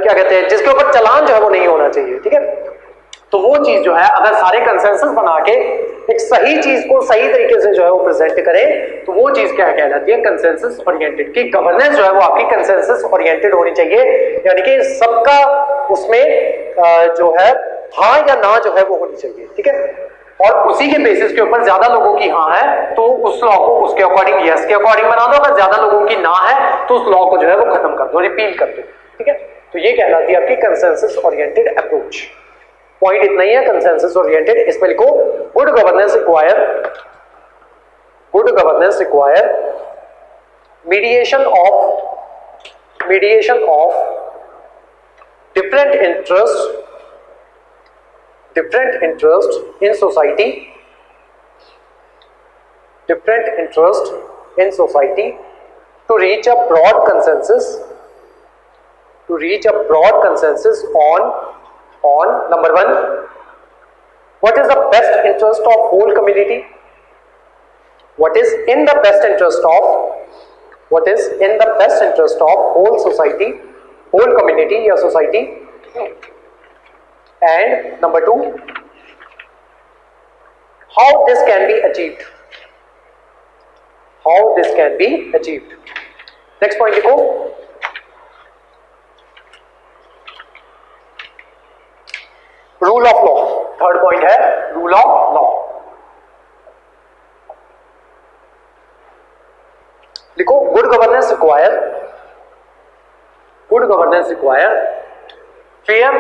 क्या कहते हैं, जिसके ऊपर चालान जो है वो नहीं होना चाहिए, ठीक है। तो वो चीज जो है अगर सारे कंसेंसस बना के एक सही चीज को सही तरीके से जो है वो प्रेजेंट करें, तो वो चीज क्या कहलाती है, कंसेंसस ओरिएंटेड। की गवर्नेंस जो है वो आपकी कंसेंसस ओरिएंटेड होनी चाहिए, यानी कि सबका उसमें जो है हाँ या ना जो है वो होनी चाहिए, ठीक है। और उसी के बेसिस के ऊपर ज्यादा लोगों की हाँ है तो उस लॉ को उसके अकॉर्डिंग यस के अकॉर्डिंग बना दो, अगर ज्यादा लोगों की ना है तो उस लॉ को जो है वो खत्म कर दो, रिपील कर दो, ठीक है। तो ये कहलाती है आपकी कंसेंसस ओरिएंटेड अप्रोच। पॉइंट इतना ही है कंसेंसस ओरिएंटेड। इसमें लिखो good governance require mediation of different interest in society to reach a broad consensus on number one, what is the best interest of whole community, what is in the best interest of whole society, whole community या society, and number two, how this can be achieved. Next point लिखो rule of law. Third point है रूल ऑफ लॉ। लिखो good governance require fair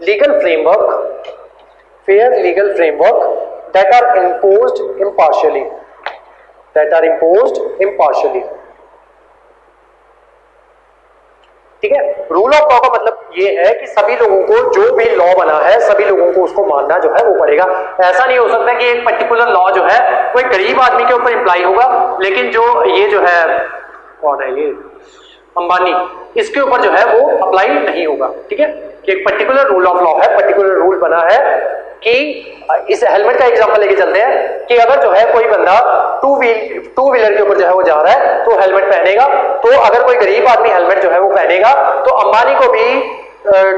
legal framework that are imposed impartially। ठीक है। रूल ऑफ लॉ का मतलब ये है कि सभी लोगों को जो भी लॉ बना है सभी लोगों को उसको मानना जो है वो पड़ेगा। ऐसा नहीं हो सकता कि एक पर्टिकुलर लॉ जो है कोई गरीब आदमी के ऊपर इम्प्लाई होगा, लेकिन जो ये जो है कौन है ये अंबानी, इसके ऊपर जो है वो अप्लाई नहीं होगा। ठीक है, कि एक पर्टिकुलर रूल ऑफ लॉ है, पर्टिकुलर रूल बना है कि इस हेलमेट का एग्जांपल लेके चलते हैं कि अगर जो है कोई बंदा टू व्हीलर के ऊपर जो है वो जा रहा है तो हेलमेट पहनेगा, तो अगर कोई गरीब आदमी हेलमेट जो है वो पहनेगा तो अंबानी को भी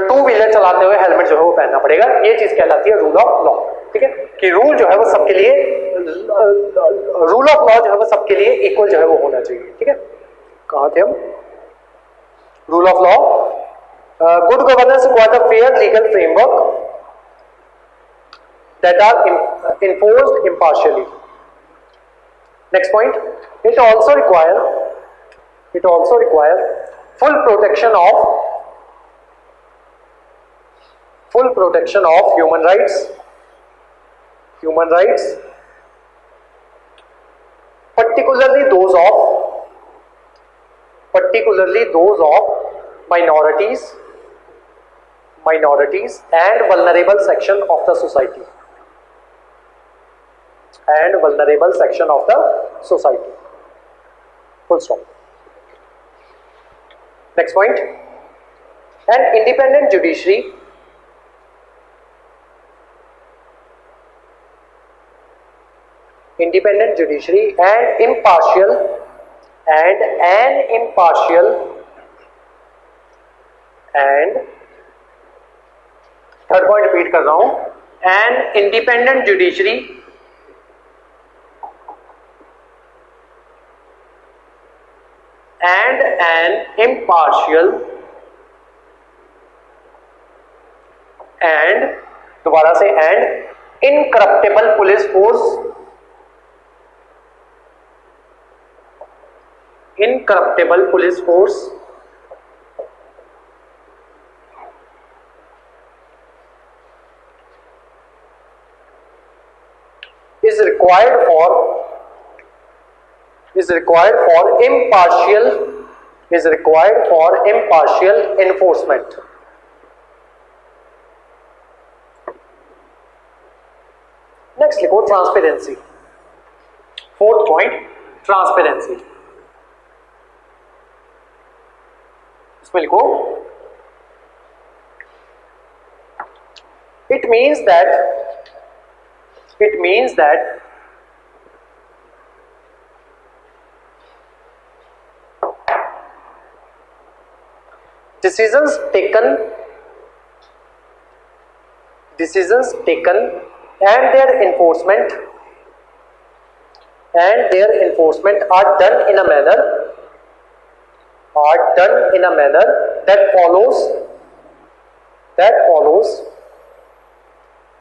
टू व्हीलर चलाते हुए हेलमेट जो है वो पहनना पड़ेगा। ये चीज कहलाती है रूल ऑफ लॉ। ठीक है, कि रूल जो है वो सबके लिए, रूल ऑफ लॉ जो है वो सबके लिए इक्वल जो है वो होना चाहिए। ठीक है, कहां थे हम? Rule of law, good governance requires a fair legal framework that are enforced impartially. Next point, it also require full protection of human rights, particularly those of minorities and vulnerable section of the society. Full stop. Next point, an independent judiciary and impartial and third point repeat कर रहा हूं, an independent judiciary and an impartial and दोबारा से and incorruptible police force is required for impartial enforcement. Next लिखो transparency. Fourth point, transparency. इसमें लिखो it means that decisions taken and their enforcement are done in a manner that follows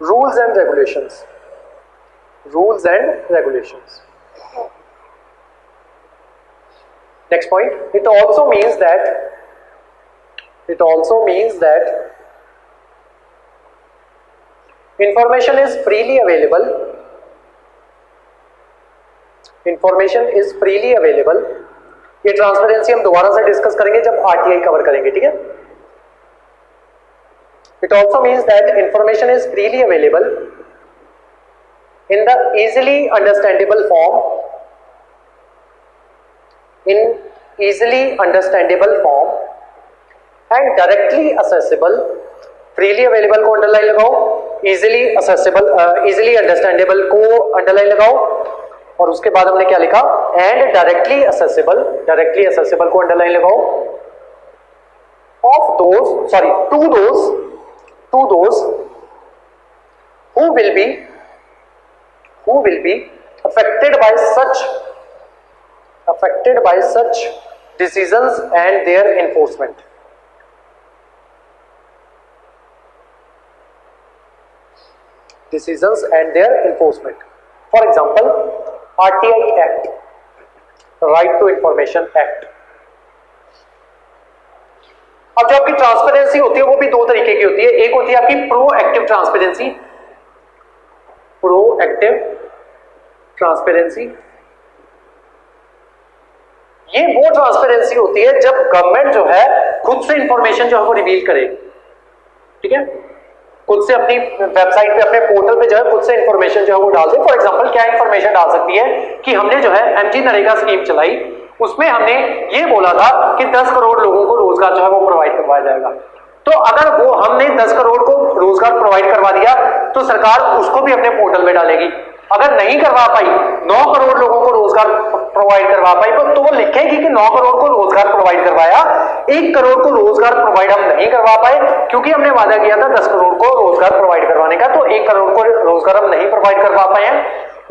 rules and regulations. Next point, it also means that information is freely available. ये ट्रांसपेरेंसी हम दोबारा से डिस्कस करेंगे जब आरटीआई कवर करेंगे, ठीक है। It also means that information is freely available in the easily understandable form, and directly accessible. freely available को अंडरलाइन लगाओ, easily accessible, easily understandable को अंडरलाइन लगाओ, और उसके बाद हमने क्या लिखा, and directly accessible को अंडरलाइन लगाओ, to those who will be affected by such decisions and their enforcement. For example, RTI Act, Right to Information Act. अब जो आपकी ट्रांसपेरेंसी होती है वो भी दो तरीके की होती है। एक होती है आपकी प्रोएक्टिव ट्रांसपेरेंसी। ये वो ट्रांसपेरेंसी होती है जब गवर्नमेंट जो है खुद से इंफॉर्मेशन जो है वो रिवील करे, ठीक है, खुद से अपनी वेबसाइट पे, अपने पोर्टल पे जो है खुद से इंफॉर्मेशन जो है वो डाल दे। फॉर एग्जांपल क्या इंफॉर्मेशन डाल सकती है कि हमने जो है एमजी नरेगा स्कीम चलाई, उसमें हमने ये बोला था कि 10 करोड़ लोगों को रोजगार जो है वो प्रोवाइड करवाया जाएगा। तो अगर वो हमने 10 करोड़ को रोजगार प्रोवाइड करवा दिया तो सरकार उसको भी अपने पोर्टल में डालेगी। अगर नहीं करवा पाई, 9 करोड़ लोगों को रोजगार प्रोवाइड करवा पाई, तो वो लिखेगी कि 9 करोड़ को रोजगार प्रोवाइड करवाया, 1 करोड़ को रोजगार प्रोवाइड हम नहीं करवा पाए क्योंकि हमने वादा किया था 10 करोड़ को रोजगार प्रोवाइड करवाने का, तो 1 करोड़ को रोजगार हम नहीं प्रोवाइड करवा पाए हैं।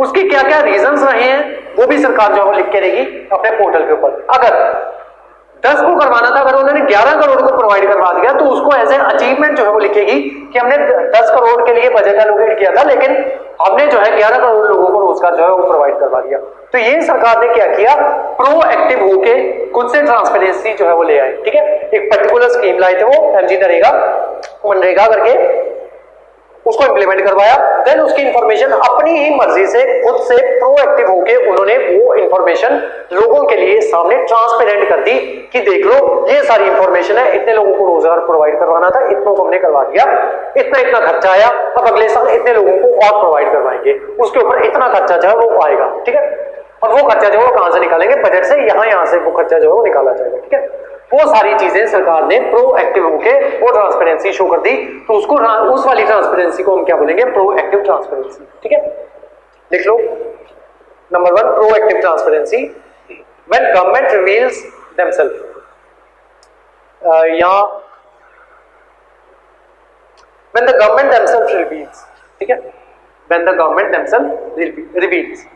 उसके क्या क्या रीजंस रहे हैं वो भी सरकार जो है वो लिख के देगी अपने पोर्टल के ऊपर। अगर 10 को करवाना था, अगर उन्होंने 11 करोड़ को प्रोवाइड करवा दिया तो उसको एज ए अचीवमेंट जो है वो लिखेगी कि हमने 10 करोड़ के लिए बजट एलोकेट किया था लेकिन हमने जो है 11 करोड़ लोगों को रोजगार जो है वो प्रोवाइड करवा दिया। तो ये सरकार ने क्या किया, प्रोएक्टिव होके खुद से ट्रांसपेरेंसी जो है वो ले आए, ठीक है। एक पर्टिकुलर स्कीम लाए थे वो एमजी नरेगा, मनरेगा करके, उसको इंप्लीमेंट करवाया, देन उसकी इंफॉर्मेशन अपनी ही मर्जी से खुद से प्रोएक्टिव होके उन्होंने वो इंफॉर्मेशन लोगों के लिए सामने ट्रांसपेरेंट कर दी कि देख लो ये सारी इंफॉर्मेशन है, इतने लोगों को रोजगार प्रोवाइड करवाना था, इतनों को हमने करवा दिया, इतना खर्चा आया, अब अगले साल इतने लोगों को और प्रोवाइड करवाएंगे, उसके ऊपर इतना खर्चा जो है वो आएगा, ठीक है। और वो खर्चा जो है वो कहां से निकालेंगे, बजट से, यहां से वो खर्चा जो है वो निकाला जाएगा, ठीक है। वो सारी चीजें सरकार ने प्रोएक्टिव होके वो ट्रांसपेरेंसी शो कर दी, तो उसको उस वाली ट्रांसपेरेंसी को हम क्या बोलेंगे, प्रोएक्टिव ट्रांसपेरेंसी, ठीक है। लिख लो number 1, proactive transparency, when government reveals themselves, यहां when the government themselves reveals, ठीक है, when the government themselves reveals,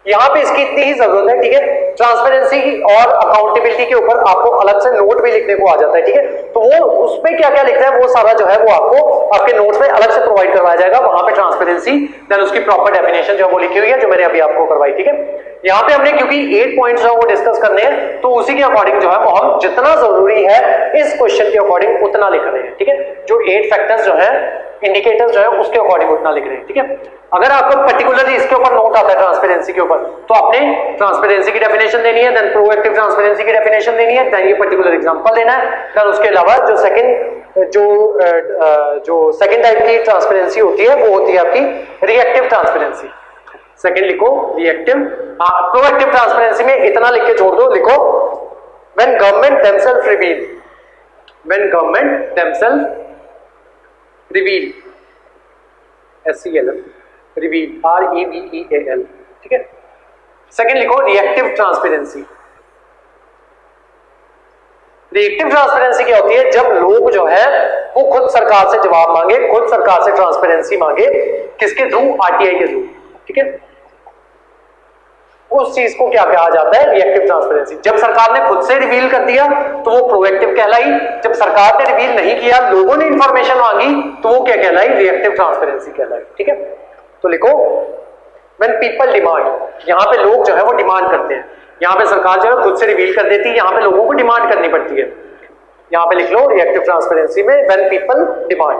यहां पे इसकी इतनी ही जरूरत है, ठीक है। ट्रांसपेरेंसी और अकाउंटेबिलिटी के ऊपर आपको अलग से नोट भी लिखने को आ जाता है, ठीक है। तो वो उसमें क्या क्या लिखना है वो सारा जो है वो आपको आपके नोट्स में अलग से प्रोवाइड करवाया जाएगा, वहां पे ट्रांसपेरेंसी देन उसकी प्रॉपर डेफिनेशन जो है वो लिखी हुई है जो मैंने अभी आपको करवाई, ठीक है। यहाँ पे हमने क्योंकि 8 पॉइंट्स जो है वो डिस्कस करने हैं तो उसी के अकॉर्डिंग जो है वो हम जितना जरूरी है इस क्वेश्चन के अकॉर्डिंग उतना लिख रहे हैं, ठीक है। जो 8 फैक्टर्स जो है, इंडिकेटर्स जो है उसके अकॉर्डिंग उतना लिख रहे हैं, ठीक है। अगर आपको पर्टिकुलरली इसके ऊपर नोट आता है ट्रांसपेरेंसी के ऊपर तो आपने ट्रांसपेरेंसी की डेफिनेशन देनी है, देन प्रोएक्टिव ट्रांसपेरेंसी की डेफिनेशन देनी है, देन ये पर्टिकुलर एग्जांपल देना है, देन उसके अलावा जो सेकंड टाइप की ट्रांसपेरेंसी होती है वो होती है आपकी रिएक्टिव ट्रांसपेरेंसी। सेकंड लिखो रिएक्टिव। प्रोएक्टिव ट्रांसपेरेंसी में इतना लिख के छोड़ दो, लिखो when government themselves reveal, when government themselves reveal, SEL, reveal, REVEAL, ठीक है। सेकंड लिखो रिएक्टिव ट्रांसपेरेंसी। रिएक्टिव ट्रांसपेरेंसी क्या होती है, जब लोग जो है वो खुद सरकार से जवाब मांगे, खुद सरकार से ट्रांसपेरेंसी मांगे, किसके थ्रू, RTI के थ्रू, ठीक है। उस चीज को क्या कहा जाता है, रिएक्टिव ट्रांसपेरेंसी। जब सरकार ने खुद से रिवील कर दिया तो वो प्रोएक्टिव कहलाई, जब सरकार ने रिवील नहीं किया, लोगों ने इंफॉर्मेशन मांगी तो वो क्या कहलाई, रिएक्टिव ट्रांसपेरेंसी कहलाई, ठीक है। तो लिखो व्हेन पीपल डिमांड, यहां पे लोग जो है वो डिमांड करते हैं, यहाँ पे सरकार जो है खुद से रिवील कर देती है, यहाँ पे लोगों को डिमांड करनी पड़ती है। यहाँ पे लिख लो रिएक्टिव ट्रांसपेरेंसी में व्हेन पीपल डिमांड,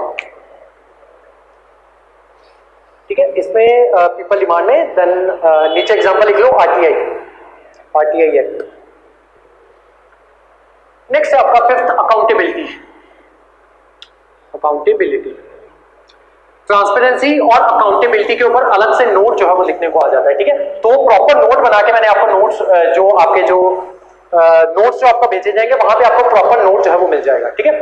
ठीक है। इसमें पीपल डिमांड में देन नीचे एग्जांपल लिख लो आरटीआई एक्ट। नेक्स्ट है आपका फिफ्थ अकाउंटेबिलिटी। ट्रांसपेरेंसी और अकाउंटेबिलिटी के ऊपर अलग से नोट जो है वो लिखने को आ जाता है, ठीक है। तो प्रॉपर नोट बना के मैंने आपको नोट्स जो आपके जो नोट्स जो आपको भेजे जाएंगे वहां पे आपको प्रॉपर नोट जो है वो मिल जाएगा, ठीक है।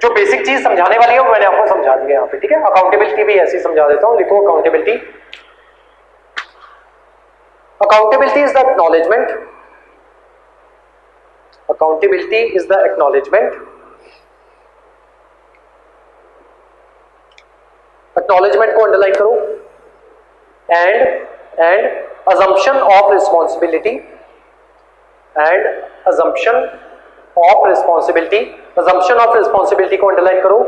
जो बेसिक चीज समझाने वाली है वो मैंने आपको समझा दी है यहाँ पे, ठीक है। अकाउंटेबिलिटी भी ऐसे ही समझा देता हूं, लिखो accountability. Accountability is the acknowledgement, accountability is the acknowledgement, acknowledgement को अंडरलाइन करो, and assumption of responsibility, and assumption of responsibility, assumption of responsibility को अंडरलाइन करो,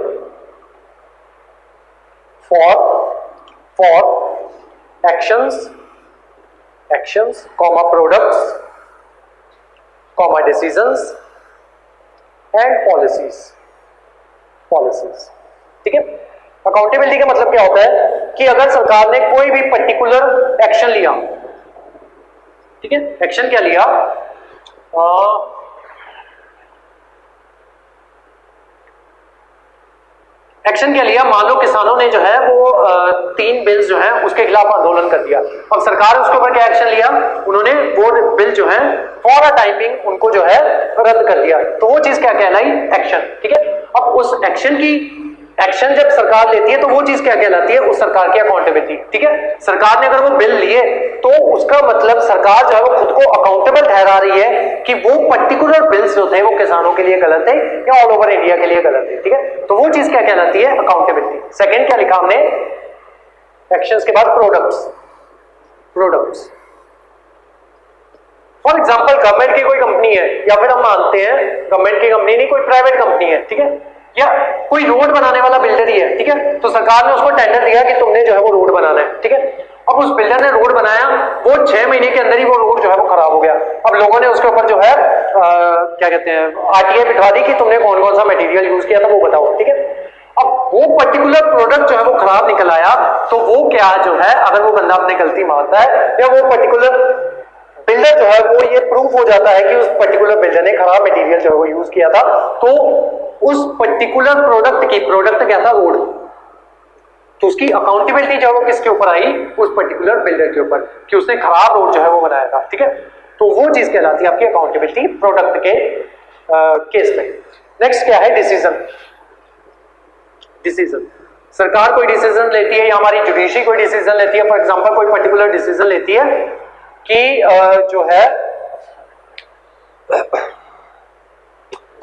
for actions comma products comma decisions and policies, ठीक है। अकाउंटेबिलिटी का मतलब क्या होता है कि अगर सरकार ने कोई भी पर्टिकुलर एक्शन लिया, ठीक है, एक्शन क्या लिया, एक्शन क्या लिया, मान लो किसानों ने जो है वो 3 बिल्स जो है उसके खिलाफ आंदोलन कर दिया। अब सरकार ने उसके ऊपर क्या एक्शन लिया, उन्होंने वो बिल जो है फॉर अ टाइमिंग उनको जो है रद्द कर दिया। तो वो चीज क्या कहलाई, एक्शन, ठीक है। अब उस एक्शन जब सरकार लेती है तो वो चीज क्या कहलाती है, उस सरकार की अकाउंटेबिलिटी, ठीक है। सरकार ने अगर वो बिल लिए तो उसका मतलब सरकार जो है वो खुद को अकाउंटेबल ठहरा रही है कि वो पर्टिकुलर बिल्स जो थे वो किसानों के लिए गलत है या ऑल ओवर इंडिया के लिए गलत है, ठीक है। तो वो चीज क्या कहलाती है, अकाउंटेबिलिटी। सेकेंड क्या लिखा हमने, एक्शंस के बाद प्रोडक्ट्स। फॉर एग्जाम्पल गवर्नमेंट की कोई कंपनी है, या फिर हम मानते हैं गवर्नमेंट की कंपनी नहीं, कोई प्राइवेट कंपनी है, ठीक है, या कोई रोड बनाने वाला बिल्डर ही है, ठीक है। तो सरकार ने उसको टेंडर दिया कि तुमने जो है वो रोड बनाना है, ठीक है। अब उस बिल्डर ने रोड बनाया, वो 6 महीने के अंदर ही वो रोड जो है वो खराब हो गया। अब लोगों ने उसके ऊपर जो है क्या कहते हैं आरटीआई बिठा दी कि तुमने कौन कौन सा मटेरियल यूज किया था वो बताओ, ठीक है। अब वो पर्टिकुलर प्रोडक्ट जो है वो खराब निकल आया, तो वो क्या जो है, अगर वो बंदा अपनी गलती मानता है या वो पर्टिकुलर बिल्डर जो है वो ये प्रूफ हो जाता है कि उस पर्टिकुलर बिल्डर ने खराब मटेरियल जो है वो यूज किया था, तो उस पर्टिकुलर प्रोडक्ट क्या था, रोड, तो उसकी अकाउंटेबिलिटी जो है वो किसके ऊपर आई, उस पर्टिकुलर बिल्डर के ऊपर, कि उसने खराब रोड जो है वो बनाया था, ठीक है। तो वो चीज कहलाती है आपकी अकाउंटेबिलिटी प्रोडक्ट के केस में। नेक्स्ट क्या है, डिसीजन। सरकार कोई डिसीजन लेती है या हमारी जुडिशरी कोई डिसीजन लेती है, फॉर एग्जांपल कोई पर्टिकुलर डिसीजन लेती है कि जो है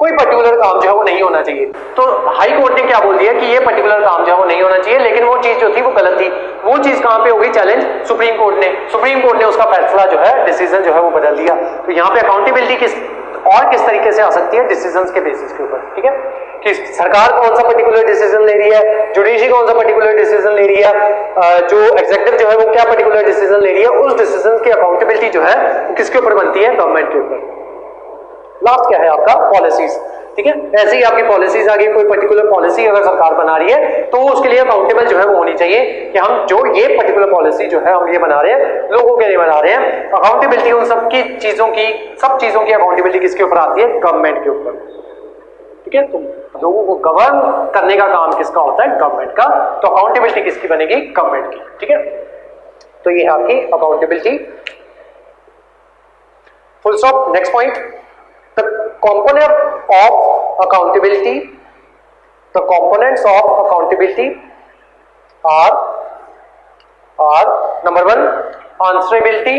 कोई पर्टिकुलर काम जो है वो नहीं होना चाहिए, तो हाई कोर्ट ने क्या बोल दिया कि ये पर्टिकुलर काम जो है वो नहीं होना चाहिए, लेकिन वो चीज जो थी वो गलत थी। वो चीज कहां पे होगी, चैलेंज सुप्रीम कोर्ट ने उसका फैसला जो है, डिसीजन जो है वो बदल दिया। तो यहाँ पे अकाउंटेबिलिटी किस तरीके से आ सकती है, डिसीजंस के बेसिस के ऊपर, ठीक है, कि सरकार कौन सा पर्टिकुलर डिसीजन ले रही है, जुडिशरी कौन सा पर्टिकुलर डिसीजन ले रही है, जो एग्जीक्यूटिव जो है वो क्या पर्टिकुलर डिसीजन ले रही है, उस डिसीजन की अकाउंटेबिलिटी जो है वो किसके ऊपर बनती है, गवर्नमेंट के ऊपर। लास्ट क्या है आपका, पॉलिसीज, ठीक है। ऐसे ही आपकी पॉलिसीज आ गई, कोई पर्टिकुलर पॉलिसी अगर सरकार बना रही है तो उसके लिए अकाउंटेबल जो है वो होनी चाहिए कि हम जो ये पर्टिकुलर पॉलिसी जो है हम ये बना रहे हैं, लोगों के लिए बना रहे हैं। अकाउंटेबिलिटी उन सब चीजों की अकाउंटेबिलिटी किसके ऊपर आती है, गवर्नमेंट के ऊपर, ठीक है। तो लोगों को गवर्न करने का काम किसका होता है, गवर्नमेंट का। तो अकाउंटेबिलिटी किसकी बनेगी, गवर्नमेंट की, ठीक है। तो ये है आपकी accountability, full stop. Next point, the component of accountability, the components of accountability are number 1 answerability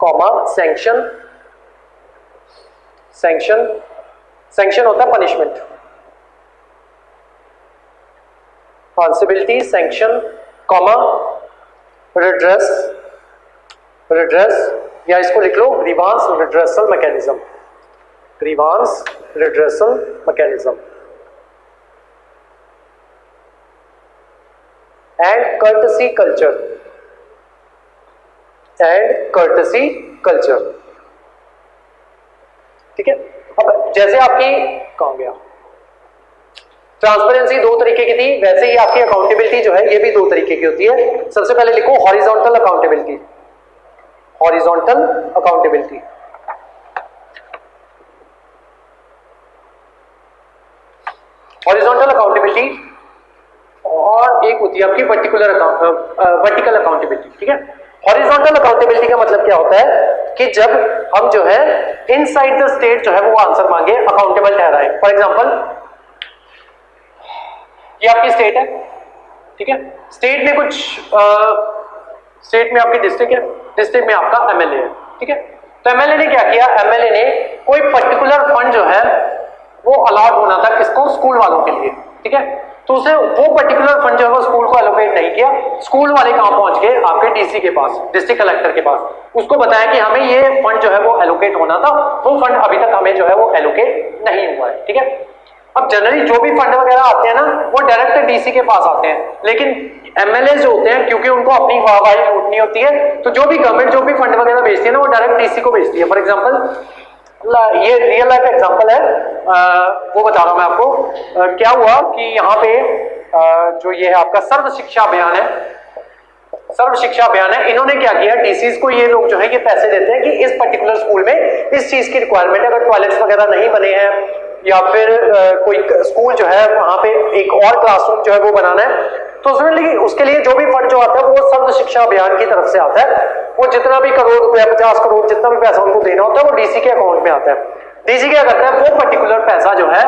comma sanction होता है punishment, answerability, sanction comma redress, या इसको लिख लो grievance redressal mechanism. And courtesy culture, and courtesy culture. ठीक है, अब जैसे आपकी कहाँ गया, ट्रांसपेरेंसी दो तरीके की थी, वैसे ही आपकी अकाउंटेबिलिटी जो है ये भी दो तरीके की होती है। सबसे पहले लिखो horizontal accountability, horizontal accountability. Horizontal accountability और एक होती है आपकी वर्टिकुलर वर्टिकल अकाउंटेबिलिटी। ठीक है, हॉरिजॉन्टल अकाउंटेबिलिटी का मतलब क्या होता है कि जब हम जो है इनसाइड द स्टेट जो है वो आंसर मांगे अकाउंटेबल ठहराए। फॉर एग्जांपल ये आपकी स्टेट है, ठीक है, स्टेट में कुछ स्टेट में आपकी डिस्ट्रिक्ट है, डिस्ट्रिक्ट में आपका एमएलए है। ठीक है, तो एमएलए ने क्या किया, एमएलए ने कोई पर्टिकुलर फंड जो है वो अलॉट होना था किसको, स्कूल वालों के लिए। ठीक है, तो उसे वो पर्टिकुलर फंड जो है वो स्कूल को एलोकेट नहीं किया। स्कूल वाले कहां पहुंच गए, आपके डीसी के पास, डिस्ट्रिक्ट कलेक्टर के पास। उसको बताया कि हमें ये फंड जो है वो एलोकेट होना था, वो फंड अभी तक हमें जो है वो एलोकेट नहीं हुआ है। ठीक है, अब जनरली जो भी फंड वगैरह आते हैं ना वो डायरेक्ट डीसी के पास आते हैं, लेकिन एमएलए जो होते हैं क्योंकि उनको अपनी वाहवाही लूटनी होती है, तो जो भी गवर्नमेंट जो भी फंड वगैरह भेजती है ना वो डायरेक्ट डीसी को भेजती है। फॉर एग्जांपल ये रियल लाइफ एग्जांपल है, वो बता रहा हूं मैं आपको। क्या हुआ कि यहाँ पे जो ये है आपका सर्व शिक्षा अभियान है, सर्व शिक्षा अभियान है, इन्होंने क्या किया, डीसीज को ये लोग जो है ये पैसे देते हैं कि इस पर्टिकुलर स्कूल में इस चीज की रिक्वायरमेंट है, अगर टॉयलेट्स वगैरह नहीं बने हैं या फिर कोई स्कूल जो है वहां पे एक और क्लासरूम जो है वो बनाना है, तो उसमें उसके लिए जो भी फंड जो आता है वो सर्व शिक्षा अभियान की तरफ से आता है। वो जितना भी करोड़ रुपया, 50 करोड़ जितना भी पैसा उनको देना होता है वो डीसी के अकाउंट में आता है। डीसी क्या करता है, वो पर्टिकुलर पैसा जो है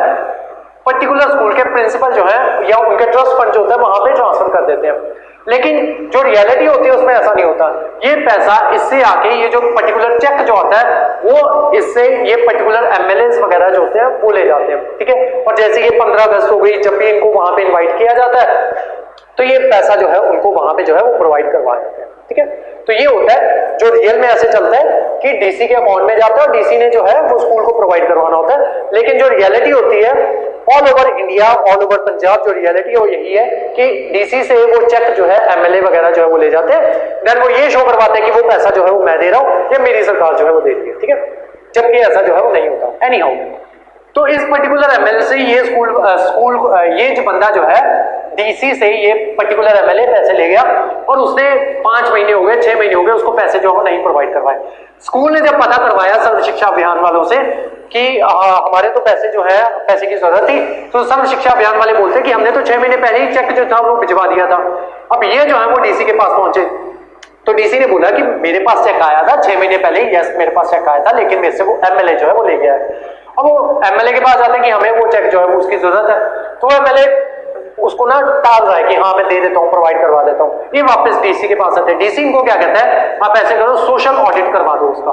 पर्टिकुलर स्कूल के प्रिंसिपल जो है या उनके ट्रस्ट फंड जो होता है वहां पे ट्रांसफर कर देते हैं। लेकिन जो रियलिटी होती है उसमें ऐसा नहीं होता। ये पैसा इससे आके ये जो पर्टिकुलर चेक जो आता है वो इससे ये पर्टिकुलर एमएलए वगैरह जो होते हैं वो ले जाते हैं। ठीक है, और जैसे ये 15 अगस्त हो गई, जब भी इनको वहां पे इन्वाइट किया जाता है तो ये पैसा जो है उनको वहां पे जो है वो प्रोवाइड करवा देते हैं। ठीक है, तो ये होता है जो रियल में ऐसे चलता है कि डीसी के अकाउंट में जाता है और डीसी ने जो है वो स्कूल को प्रोवाइड करवाना होता है। लेकिन जो रियलिटी होती है all over India, all over Punjab, जो रियलिटी है वो यही है कि डीसी से वो चेक जो है एमएलए वगैरह जो है वो ले जाते हैं, देन वो ये शो करवाते हैं कि वो पैसा जो है वो मैं दे रहा हूं या मेरी सरकार जो है वो दे रही है। ठीक है, जबकि ऐसा जो है वो नहीं होता। एनी हाउ, तो इस पर्टिकुलर एमएलए से ये स्कूल ये जो बंदा जो है डीसी से ये पर्टिकुलर एमएलए पैसे ले गया और उसने 5 महीने हो गए, 6 महीने हो गए, उसको पैसे जो है नहीं प्रोवाइड करवाए। स्कूल ने जब पता करवाया सर्व शिक्षा अभियान वालों से कि हमारे तो पैसे जो है पैसे की जरूरत थी, तो सर्व शिक्षा अभियान वाले बोलते कि हमने तो 6 महीने पहले ही चेक जो था वो भिजवा दिया था। अब ये जो है वो डीसी के पास पहुंचे, तो डीसी ने बोला कि मेरे पास चेक आया था 6 महीने पहले ही, यस मेरे पास चेक आया था, लेकिन मेरे से वो एमएलए जो है वो ले गया है। अब वो एमएलए के पास जाते हैं कि हमें वो चेक जो है वो उसकी जरूरत है, तो एमएलए उसको ना टाल रहा है कि हाँ मैं दे देता हूँ, प्रोवाइड करवा देता हूँ। ये वापस डीसी के पास आते हैं। डीसी इनको क्या कहता है, आप ऐसे करो सोशल ऑडिट करवा दो उसका,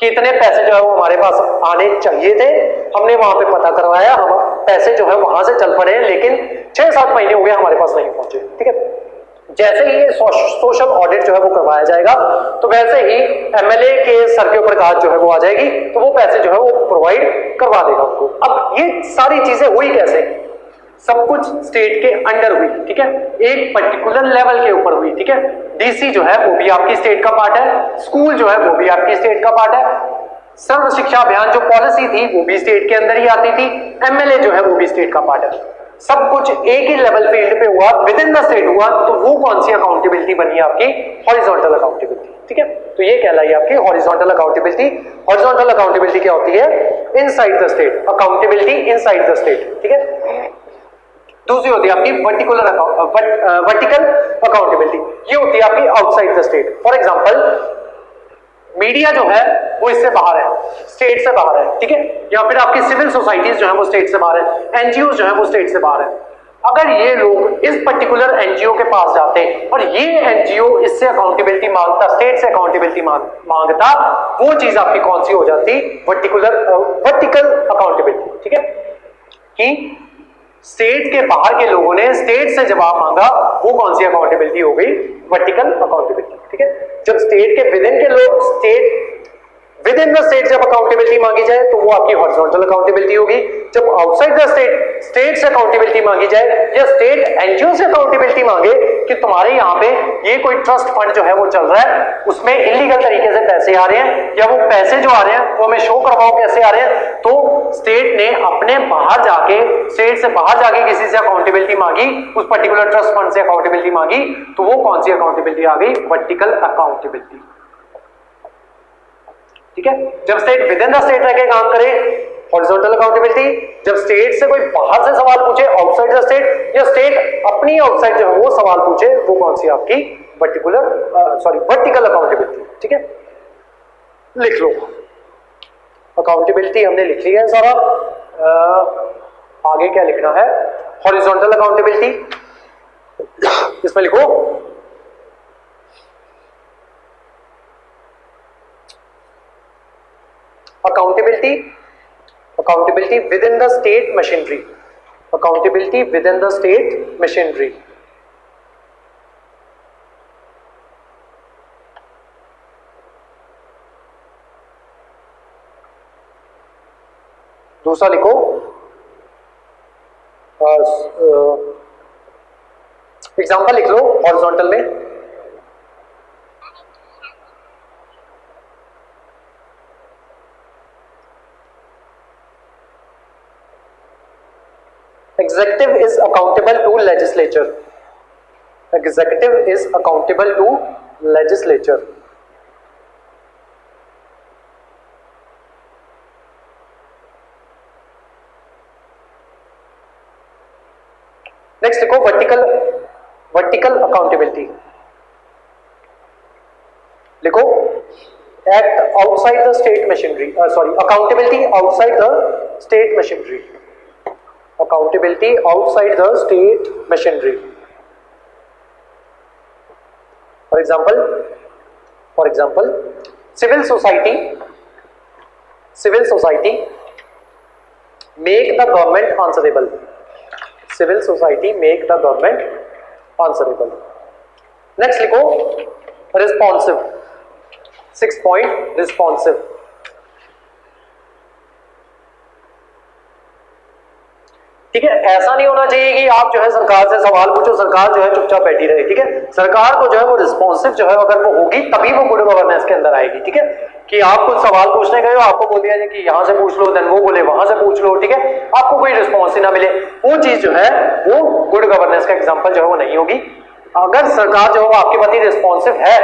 कि इतने पैसे जो है वो हमारे पास आने चाहिए थे, हमने वहां पे पता करवाया, हम पैसे जो है वहां से चल पड़े, लेकिन 6-7 महीने हो गए हमारे पास नहीं पहुंचे। ठीक है, जैसे ही ये सोशल ऑडिट जो है वो करवाया जाएगा तो वैसे ही एमएलए के सर के ऊपर गाज जो है वो आ जाएगी, तो वो पैसे जो है वो प्रोवाइड करवा देगा उनको। अब ये सारी चीजें हुई कैसे, सब कुछ स्टेट के अंडर हुई। ठीक है, एक पर्टिकुलर लेवल के ऊपर हुई। ठीक है, डीसी जो है वो भी आपकी स्टेट का पार्ट है, स्कूल जो है वो भी आपकी स्टेट का पार्ट है, सर्व शिक्षा अभियान जो पॉलिसी थी वो भी स्टेट के अंदर ही आती थी, एमएलए जो है वो भी स्टेट का पार्ट है। सब कुछ एक ही लेवल फील्ड पे हुआ, विद इन द स्टेट हुआ, तो वो कौन सी अकाउंटेबिलिटी बनी आपकी, हॉरिजॉन्टल अकाउंटेबिलिटी। ठीक है, तो ये कहलाई आपकी हॉरिजॉन्टल अकाउंटेबिलिटी। हॉरिजॉन्टल अकाउंटेबिलिटी क्या होती है, inside the state, accountability inside the state. ठीक है, दूसरी होती है आपकी वर्टिकल अकाउंटेबिलिटी, ये होती है आपकी outside the state. For example media जो है वो इससे बाहर है, स्टेट से बाहर है। ठीक है, या फिर आपकी सिविल सोसाइटीज जो है वो स्टेट से बाहर है, एनजीओ जो है वो स्टेट से बाहर है। अगर ये लोग इस पर्टिकुलर एनजीओ के पास जाते और ये एनजीओ इससे अकाउंटेबिलिटी मांगता, स्टेट से अकाउंटेबिलिटी मांगता, वो चीज आपकी कौन सी हो जाती, वर्टिकल अकाउंटेबिलिटी। ठीक है, कि स्टेट के बाहर के लोगों ने स्टेट से जवाब मांगा, वो कौन सी अकाउंटेबिलिटी हो गई, वर्टिकल अकाउंटेबिलिटी। ठीक है, जब स्टेट के विद इन के लोग, state with in the state जब अकाउंटेबिलिटी मांगी जाए तो वो आपकी हॉरिजॉन्टल अकाउंटेबिलिटी होगी। जब आउटसाइड द स्टेट से अकाउंटेबिलिटी मांगी जाए या स्टेट एनजीओ से अकाउंटेबिलिटी मांगे कि तुम्हारे यहाँ पे ये कोई ट्रस्ट फंड जो है वो चल रहा है, उसमें इलीगल तरीके से पैसे आ रहे हैं, या वो पैसे जो आ रहे हैं वो हमें शो करवाओ कैसे आ रहे हैं, तो स्टेट ने अपने बाहर जाके, स्टेट से बाहर जाके किसी से अकाउंटेबिलिटी मांगी, उस पर्टिकुलर ट्रस्ट फंड से अकाउंटेबिलिटी मांगी, तो वो कौन सी अकाउंटेबिलिटी आ गई? Vertical accountability. ठीक है, जब state with in the state रह के काम करे हॉरिजॉन्टल अकाउंटेबिलिटी, जब स्टेट से कोई बाहर से सवाल पूछे आउटसाइड द स्टेट, या स्टेट अपनी आउटसाइड जो है वो सवाल पूछे, वो कौन सी आपकी वर्टिकल अकाउंटेबिलिटी। ठीक है, लिख लो अकाउंटेबिलिटी हमने लिख लिया है सारा। आगे क्या लिखना है? हॉरिजॉन्टल अकाउंटेबिलिटी, इसमें लिखो accountability within the state machinery, accountability within the state machinery। दूसरा लिखो एग्जांपल लिख लो हॉरिजॉन्टल में। Executive is accountable to legislature. Executive is accountable to legislature. Next देखो vertical accountability। लिखो act outside the state machinery, accountability outside the state machinery, accountability outside the state machinery। For example civil society make the government answerable, civil society make the government answerable। next लिखो responsive, 6 point responsive। ठीक है, ऐसा नहीं होना चाहिए कि आप जो है सरकार से सवाल पूछो, सरकार जो है चुपचाप बैठी रहे। ठीक है, सरकार को जो है वो रिस्पॉन्सिव जो है अगर वो होगी तभी वो गुड गवर्नेंस के अंदर आएगी। ठीक है, कि आप कुछ सवाल पूछने गए हो, आपको बोल दिया जाए कि यहाँ से पूछ लो, देन वो बोले वहां से पूछ लो। ठीक है, आपको कोई रिस्पॉन्स ही ना मिले, वो चीज जो है वो गुड गवर्नेंस का एग्जाम्पल जो है वो नहीं होगी। अगर सरकार जो है आपके प्रति रिस्पॉन्सिव है,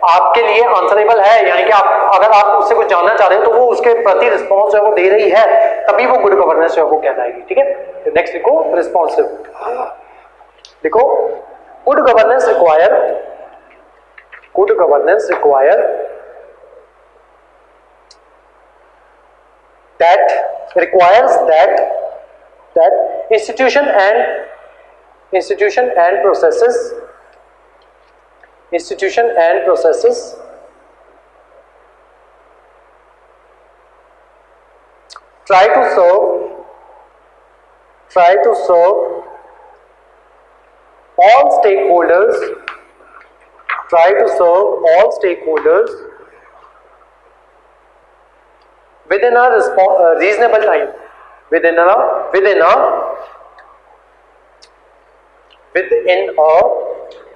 आपके लिए आंसरेबल है, यानी कि आप अगर आप उससे कुछ जानना चाह रहे हो तो वो उसके प्रति रिस्पॉन्स जो है वो दे रही है, तभी वो गुड गवर्नेंस जो है वो कहलाएगी। ठीक है, नेक्स्ट लिखो रिस्पॉन्सिव। देखो good governance require that requires that institution and processes try to serve all stakeholders within a reasonable time, within a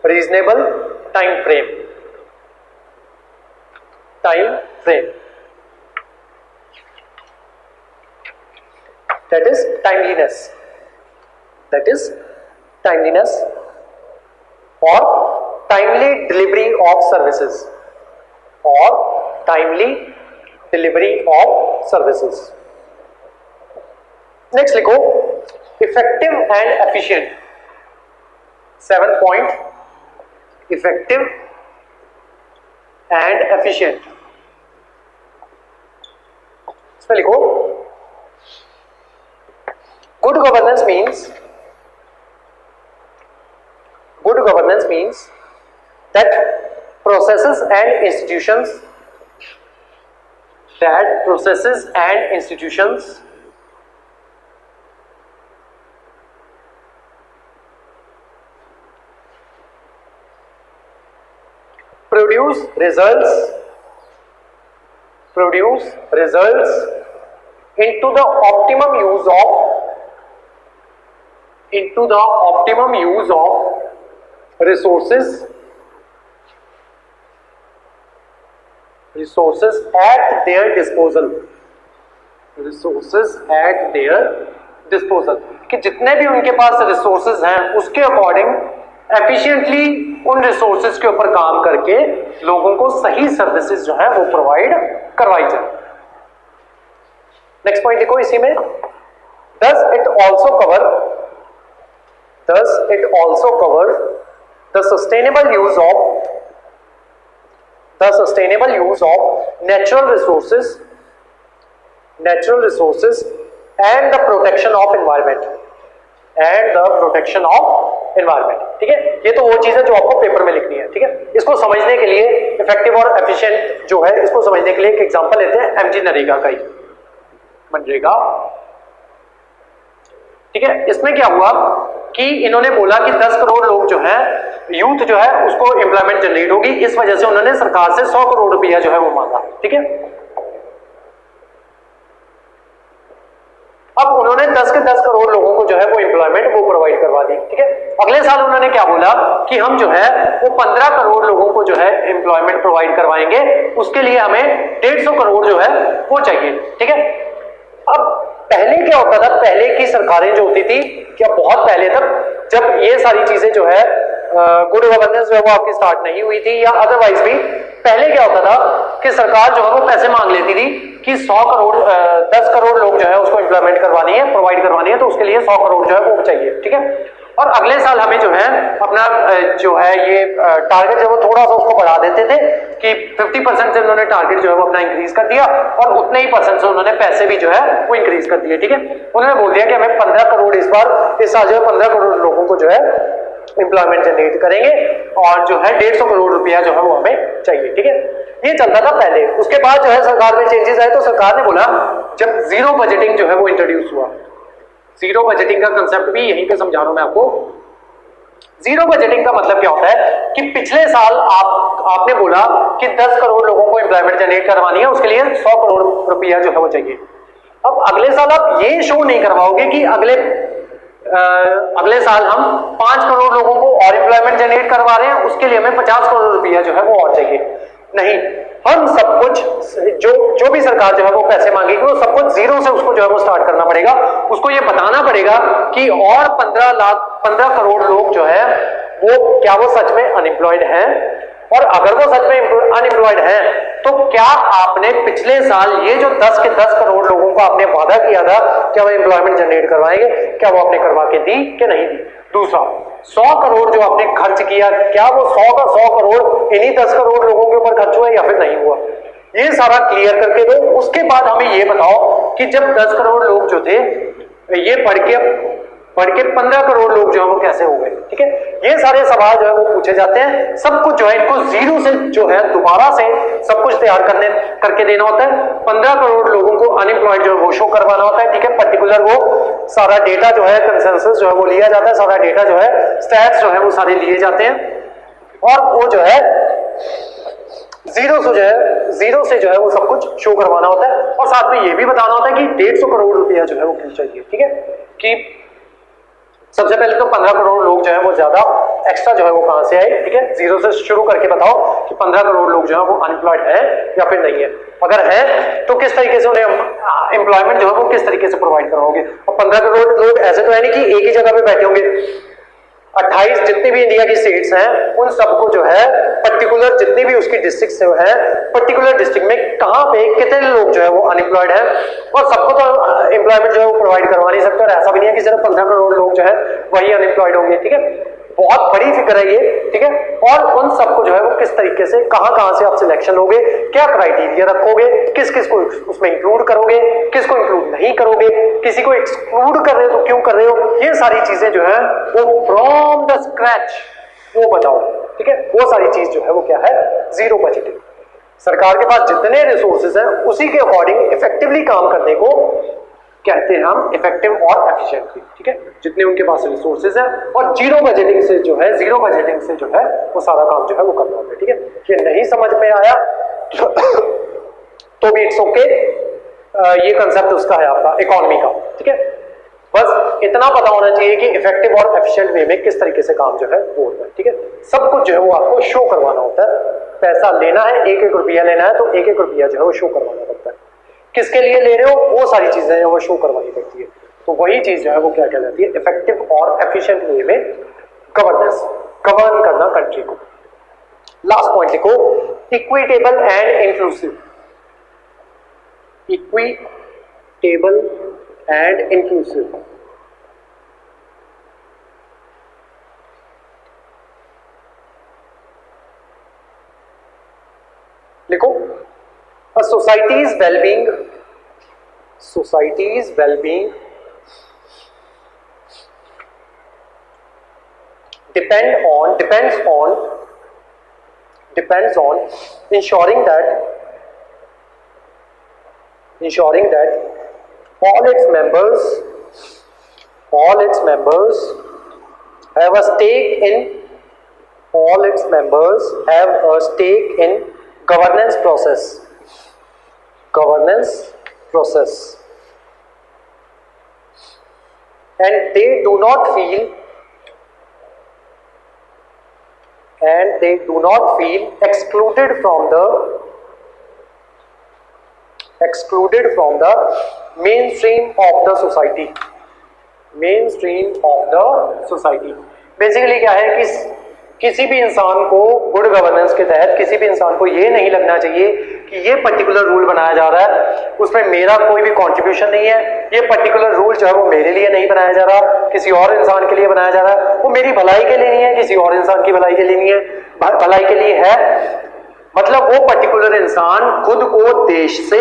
reasonable time frame, that is timeliness or timely delivery of services, next लिखो effective and efficient, 7 point effective and efficient। इसमें लिखो good governance means that processes and institutions produce results produce results into the optimum use of resources at their disposal, कि जितने भी उनके पास रिसोर्सेज हैं उसके अकॉर्डिंग एफिशिएंटली उन रिसोर्सेज के ऊपर काम करके लोगों को सही सर्विसेज जो है वो प्रोवाइड करवाई जाए। नेक्स्ट पॉइंट देखो इसी में, does it also cover the sustainable use of natural resources and the protection of environment, ठीक है। ये तो वो चीज है जो आपको पेपर में लिखनी है, ठीक है। इसको समझने के लिए इफेक्टिव और एफिशिएंट जो है, इसको समझने के लिए एक एग्जांपल लेते हैं एमजी नरेगा का ही, मनरेगा, ठीक है। इसमें क्या हुआ कि इन्होंने बोला कि 10 करोड़ लोग जो है, यूथ जो है उसको एम्प्लॉयमेंट जनरेट होगी, इस वजह से उन्होंने सरकार से 100 करोड़ रुपया जो है वो मांगा, ठीक है। अब उन्होंने 10 के 10 करोड़ लोगों को जो है वो एम्प्लॉयमेंट वो प्रोवाइड करवा दी, ठीक है। अगले साल उन्होंने क्या बोला कि हम जो है वो 15 करोड़ लोगों को जो है एम्प्लॉयमेंट प्रोवाइड करवाएंगे, उसके लिए हमें 150 करोड़ जो है वो चाहिए, ठीक है। अब पहले क्या होता था, पहले की सरकारें जो होती थी, क्या बहुत पहले तक जब ये सारी चीजें जो है गुड गवर्नेंस जो है वो आपकी स्टार्ट नहीं हुई थी, या अदरवाइज भी पहले क्या होता था कि सरकार जो है वो पैसे मांग लेती थी कि 10 करोड़ लोग जो है उसको एम्प्लॉयमेंट करवानी है, प्रोवाइड करवानी है, तो उसके लिए 100 करोड़ जो है वो चाहिए, ठीक है। और अगले साल हमें जो है अपना जो है ये टारगेट जो है वो थोड़ा सा उसको बढ़ा देते थे कि 50% से उन्होंने टारगेट जो है वो अपना इंक्रीज कर दिया, और उतने ही % से उन्होंने पैसे भी जो है वो इंक्रीज कर दिए, ठीक है। उन्होंने बोल दिया कि हमें 15 करोड़ इस साल जो है 15 करोड़ लोगों को जो है एम्प्लॉयमेंट जनरेट करेंगे, और जो है 150 करोड़ रुपया जो है वो हमें चाहिए, ठीक है। ये चलता था पहले। उसके बाद जो है सरकार में चेंजेस आए, तो सरकार ने बोला, जब जीरो बजटिंग जो है वो इंट्रोड्यूस हुआ, जीरो बजटिंग का कंसेप्ट भी यहीं पे समझा रहा हूं मैं आपको। जीरो बजटिंग का मतलब क्या होता है कि पिछले साल आपने बोला कि 10 करोड़ लोगों को एम्प्लॉयमेंट जनरेट करवानी है, उसके लिए 100 करोड़ रुपया जो है वो चाहिए। अब अगले साल आप ये शो नहीं करवाओगे कि अगले साल हम 5 करोड़ लोगों को और एम्प्लॉयमेंट जनरेट करवा रहे हैं, उसके लिए हमें 50 करोड़ रुपया जो है वो और चाहिए। नहीं, हम सब कुछ जो भी सरकार जो है वो पैसे मांगेगी वो सब कुछ जीरो से उसको जो है वो स्टार्ट करना पड़ेगा। उसको ये बताना पड़ेगा कि और 15 करोड़ लोग जो है वो क्या वो सच में अनएम्प्लॉयड हैं, और अगर वो सच में अनएम्प्लॉयड हैं तो क्या आपने पिछले साल ये जो 10 के 10 करोड़ लोगों को आपने वादा किया था क्या वो एम्प्लॉयमेंट जनरेट करवाएंगे, क्या वो आपने करवा के दी कि नहीं दी। दूसरा, 100 करोड़ जो आपने खर्च किया, क्या वो 100 का 100 करोड़ इन्हीं 10 करोड़ लोगों के ऊपर खर्च हुआ या फिर नहीं हुआ, ये सारा क्लियर करके दो। उसके बाद हमें ये बताओ कि जब 10 करोड़ लोग जो थे ये पढ़ के 15 करोड़ लोग जो है वो कैसे हो गए, ठीक है। ये सारे सवाल जो है वो पूछे जाते हैं। सब कुछ जो है इनको जीरो से जो है दोबारा से सब कुछ तैयार करके देना होता है। 15 करोड़ लोगों को अनएम्प्लॉयड जो है वो शो करवाना होता है, ठीक है। पर्टिकुलर वो सारा डेटा जो है कंसेंसस जो है वो लिया जाता है, सारा डेटा जो है स्टैट्स जो है वो सारे लिए जाते हैं, और वो जो है जीरो से जो है वो सब कुछ शो करवाना होता है। और साथ में ये भी बताना होता है कि 150 करोड़ रुपया जो है वो क्यों चाहिए, ठीक है। कि सबसे पहले तो 15 करोड़ लोग जो है वो ज्यादा एक्स्ट्रा जो है वो कहां से आए, ठीक है। जीरो से शुरू करके बताओ कि 15 करोड़ लोग जो है वो अनएम्प्लॉयड है या फिर नहीं है। अगर है तो किस तरीके से उन्हें एम्प्लॉयमेंट जो है वो किस तरीके से प्रोवाइड कराओगे। और 15 करोड़ लोग ऐसे तो है नहीं कि एक ही जगह पे बैठे होंगे। 28 जितनी भी इंडिया की स्टेट्स हैं उन सबको जो है पर्टिकुलर जितनी भी उसकी डिस्ट्रिक्ट से है, पर्टिकुलर डिस्ट्रिक्ट में कहां पे कितने लोग जो है वो अनएम्प्लॉयड है, और सबको तो एम्प्लॉयमेंट जो है वो प्रोवाइड करवा नहीं सकते। और ऐसा भी नहीं है कि सिर्फ 15 करोड़ लोग जो है वही अनएम्प्लॉयड होंगे, ठीक है। बहुत बड़ी फिगर है ये, ठीक है। और उन सबको जो है वो किस तरीके से कहां से आप सिलेक्शन लोगे, क्या क्राइटेरिया रखोगे, किस को उसमें इंक्लूड करोगे, किसको इंक्लूड नहीं करोगे, किसी को एक्सक्लूड कर रहे हो तो क्यों कर रहे हो, ये सारी चीजें जो है वो फ्रॉम द स्क्रैच वो बताओ, ठीक है। वो सारी चीज जो है वो क्या है, जीरो बजटिंग। सरकार के पास जितने रिसोर्सेज हैं उसी के अकॉर्डिंग इफेक्टिवली काम करने को कहते हैं हम इफेक्टिव और एफिशिएंटली, ठीक है। जितने उनके पास रिसोर्सेज हैं, और जीरो बजटिंग से जो है वो सारा काम जो है वो करना होता है, ठीक है। ये नहीं समझ में आया तो भी इट्स ओके। ये कंसेप्ट उसका है आपका इकोनॉमी का, ठीक है। बस इतना पता होना चाहिए कि इफेक्टिव और एफिशिएंट वे में किस तरीके से काम जो है वो होता है, ठीक है। सब कुछ जो है वो आपको शो करवाना होता है। पैसा लेना है, एक एक रुपया लेना है, तो एक एक रुपया जो है वो शो करवाना पड़ता है। किसके लिए ले रहे हो वो सारी चीजें हैं वो शो करवानी पड़ती है। तो वही चीज जो है वो क्या कहलाती है, इफेक्टिव और एफिशिएंट वे में गवर्नेंस, गवर्न करना कंट्री को। लास्ट पॉइंट लिखो, equitable and inclusive. Equitable and inclusive. लिखो, a society's well-being depends on ensuring that all its members have a stake in governance process, and they do not feel excluded from the mainstream of the society। Basically क्या है कि किसी भी इंसान को गुड गवर्नेंस के तहत किसी भी इंसान को ये नहीं लगना चाहिए कि ये पर्टिकुलर रूल बनाया जा रहा है उसमें मेरा कोई भी कंट्रीब्यूशन नहीं है, ये पर्टिकुलर रूल जो है वो मेरे लिए नहीं बनाया जा रहा, किसी और इंसान के लिए बनाया जा रहा है, वो मेरी भलाई के लिए नहीं है, किसी और इंसान की भलाई के लिए नहीं है, भलाई के लिए है। मतलब वो पर्टिकुलर इंसान खुद को देश से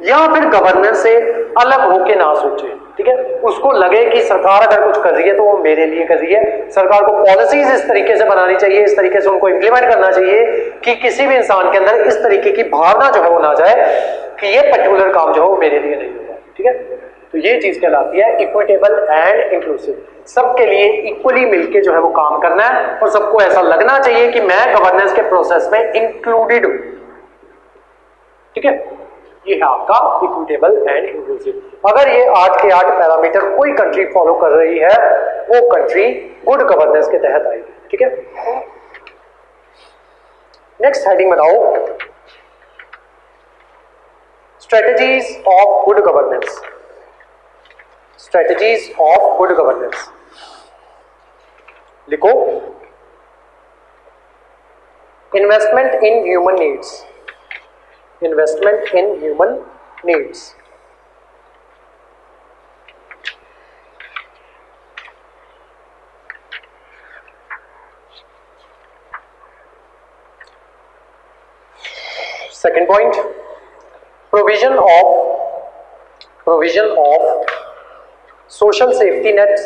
या फिर गवर्नेंस से अलग होके ना सोचे, ठीक है। उसको लगे कि सरकार अगर कुछ कर रही है तो वो मेरे लिए कर रही है। सरकार को पॉलिसीज इस तरीके से बनानी चाहिए, इस तरीके से उनको इंप्लीमेंट करना चाहिए कि किसी भी इंसान के अंदर इस तरीके की भावना जो है वो ना जाए कि ये पर्टिकुलर काम जो है वो मेरे लिए नहीं होगा, ठीक है। तो ये चीज कहलाती है इक्विटेबल एंड इंक्लूसिव। सबके लिए इक्वली मिलके जो है वो काम करना है और सबको ऐसा लगना चाहिए कि मैं गवर्नेंस के प्रोसेस में इंक्लूडेड हूं, ठीक है। ये है आपका इक्विटेबल एंड इंक्लूसिव। अगर ये 8 के 8 पैरामीटर कोई कंट्री फॉलो कर रही है वो कंट्री गुड गवर्नेंस के तहत आएगी, ठीक है। नेक्स्ट हेडिंग बनाओ, strategies of good governance. Strategies of good governance लिखो, investment in human needs. Second point, provision of social safety nets,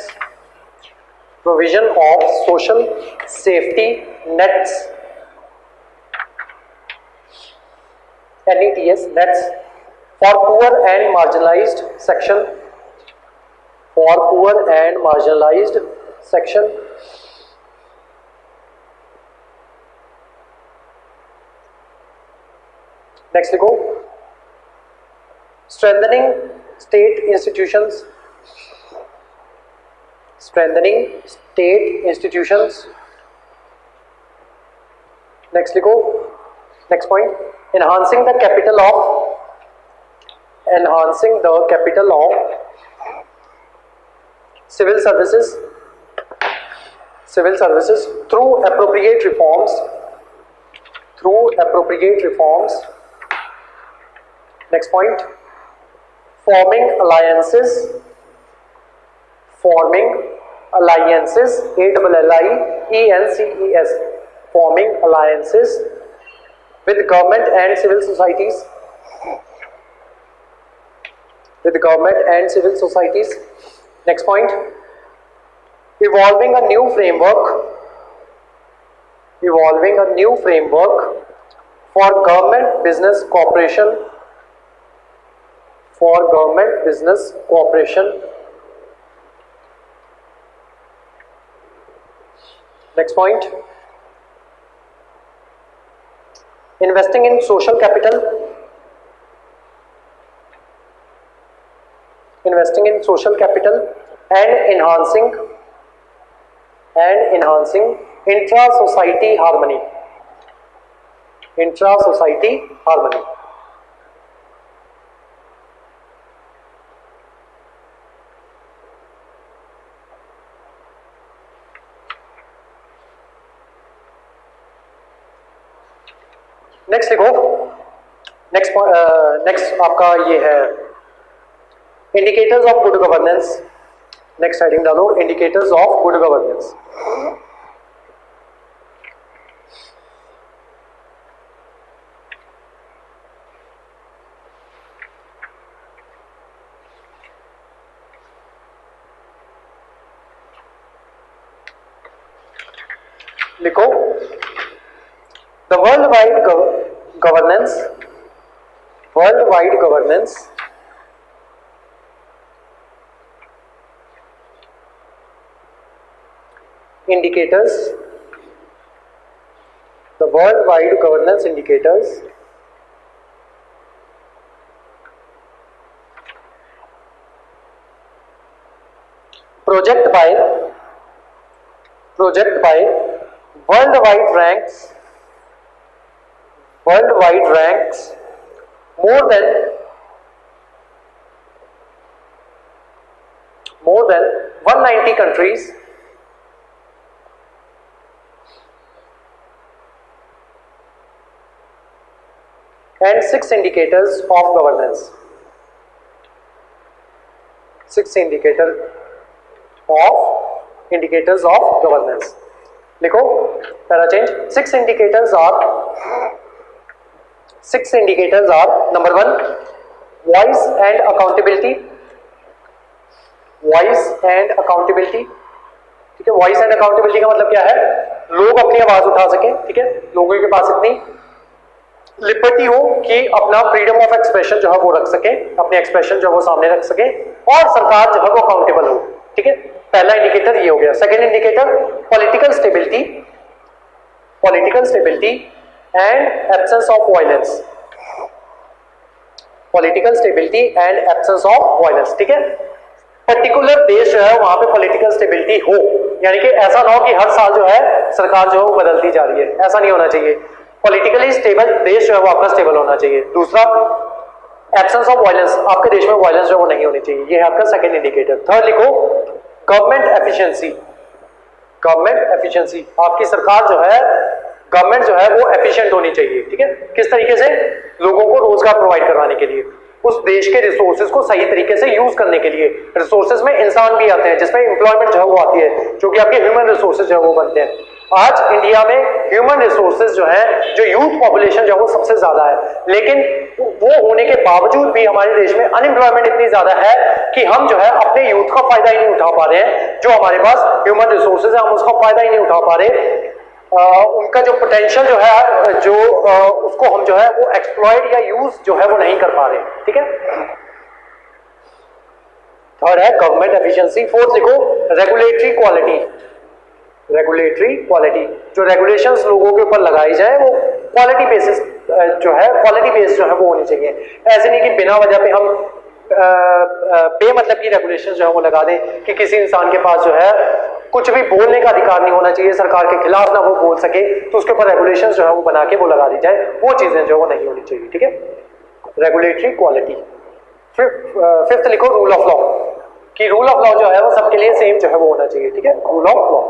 NETS nets for poor and marginalized section, next लिखो, strengthening state institutions, next लिखो, next point, enhancing the capital of civil services through appropriate reforms, next point, forming alliances, ALLIANCES, forming alliances with government and civil societies, next point, evolving a new framework for government business cooperation, next point, investing in social capital, investing in social capital and enhancing intra-society harmony. Intra-society harmony. Next लिखो, नेक्स्ट आपका ये है indicators of good governance. Next heading डालो, इंडिकेटर्स ऑफ गुड गवर्नेंस. लिखो, the worldwide governance indicators, the worldwide governance indicators project by worldwide ranks more than 190 countries and 6 indicators of governance. 6 indicators of governance. लिखो, para change. 6 indicators are number 1 voice and accountability. ठीक है, वॉइस एंड अकाउंटेबिलिटी का मतलब क्या है? लोग अपनी आवाज उठा सकें. ठीक है, लोगों के पास इतनी लिबर्टी हो कि अपना फ्रीडम ऑफ एक्सप्रेशन जो है वो रख सके, अपने एक्सप्रेशन जो है वो सामने रख सके, और सरकार जो है वो अकाउंटेबल हो. ठीक है, पहला इंडिकेटर ये हो गया. Second indicator political stability and absence of violence. ठीक है, पर्टिकुलर देश जो है वहां पे पॉलिटिकल स्टेबिलिटी हो, यानी कि ऐसा ना हो कि हर साल जो है सरकार जो है वो बदलती जा रही है. ऐसा नहीं होना चाहिए. पॉलिटिकली स्टेबल देश जो है वो आपका स्टेबल होना चाहिए. दूसरा, एब्सेंस ऑफ वायलेंस, आपके देश में वायलेंस जो है वो नहीं होनी चाहिए. ये है आपका सेकंड इंडिकेटर. थर्ड लिखो, गवर्नमेंट एफिशिएंसी. आपकी सरकार जो है, गवर्नमेंट जो है वो एफिशिएंट होनी चाहिए. ठीक है, किस तरीके से? लोगों को रोजगार प्रोवाइड करवाने के लिए, उस देश के रिसोर्सेज को सही तरीके से यूज करने के लिए. रिसोर्सेज में इंसान भी आते हैं, जिसमें एम्प्लॉयमेंट जो है वो आती है, जो कि आपके ह्यूमन रिसोर्सेज जो है वो बनते हैं. आज इंडिया में ह्यूमन रिसोर्सेज जो है, जो यूथ पॉपुलेशन जो है वो सबसे ज्यादा है, लेकिन वो होने के बावजूद भी हमारे देश में अनएम्प्लॉयमेंट इतनी ज्यादा है कि हम जो है अपने यूथ का फायदा ही नहीं उठा पा रहे हैं. जो हमारे पास ह्यूमन रिसोर्सेज है, हम उसका फायदा ही नहीं उठा पा रहे. उनका जो पोटेंशियल जो है, उसको हम जो है वो एक्सप्लॉइट या यूज जो है वो नहीं कर पा रहे. ठीक है, थर्ड है गवर्नमेंट एफिशिएंसी. फोर्थ लिखो, रेगुलेटरी क्वालिटी. जो रेगुलेशंस लोगों के ऊपर लगाई जाए वो क्वालिटी बेसिस जो है, क्वालिटी बेस्ड जो है वो होनी चाहिए. ऐसे नहीं कि बिना वजह पे हम बेमतलब की रेगुलेशन जो है वो लगा दें कि किसी इंसान के पास जो है कुछ भी बोलने का अधिकार नहीं होना चाहिए, सरकार के खिलाफ ना वो बोल सके, तो उसके ऊपर रेगुलेशन जो है वो बना के वो लगा दी जाए. वो चीजें जो है वो नहीं होनी चाहिए. ठीक है, रेगुलेटरी क्वालिटी. फिफ्थ लिखो, रूल ऑफ लॉ. कि रूल ऑफ लॉ जो है वो सबके लिए सेम जो है वो होना चाहिए. ठीक है, रूल ऑफ लॉ.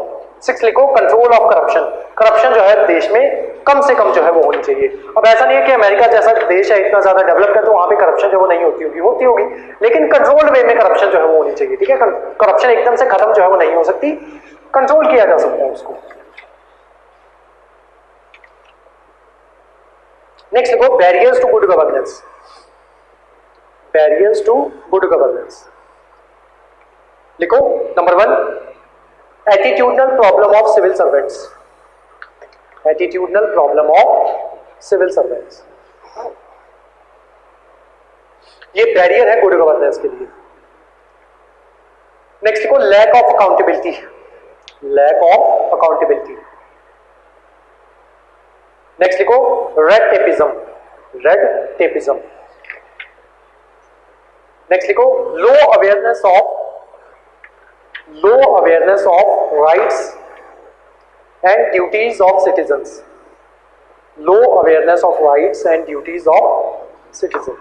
6 लिखो, कंट्रोल ऑफ करप्शन जो है देश में कम से कम जो है वो होनी चाहिए. अब ऐसा नहीं है कि अमेरिका जैसा देश है, इतना ज्यादा डेवलप्ड है, तो वहां पे करप्शन जो वो नहीं होती होगी, लेकिन कंट्रोल्ड वे में करप्शन जो है वो होनी चाहिए. ठीक है, करप्शन एकदम से खत्म जो है वो नहीं हो सकती, कंट्रोल किया जा सकता है उसको. नेक्स्ट लिखो, बैरियर्स टू गुड गवर्नेंस. लिखो, number 1, attitudinal problem of civil servants. ये बैरियर है गुड गवर्नेंस के लिए. नेक्स्ट लिखो, लैक ऑफ अकाउंटेबिलिटी. नेक्स्ट लिखो, रेड टेपिज्म. नेक्स्ट लिखो low awareness of rights and duties of citizens. Low awareness of rights and duties of citizen.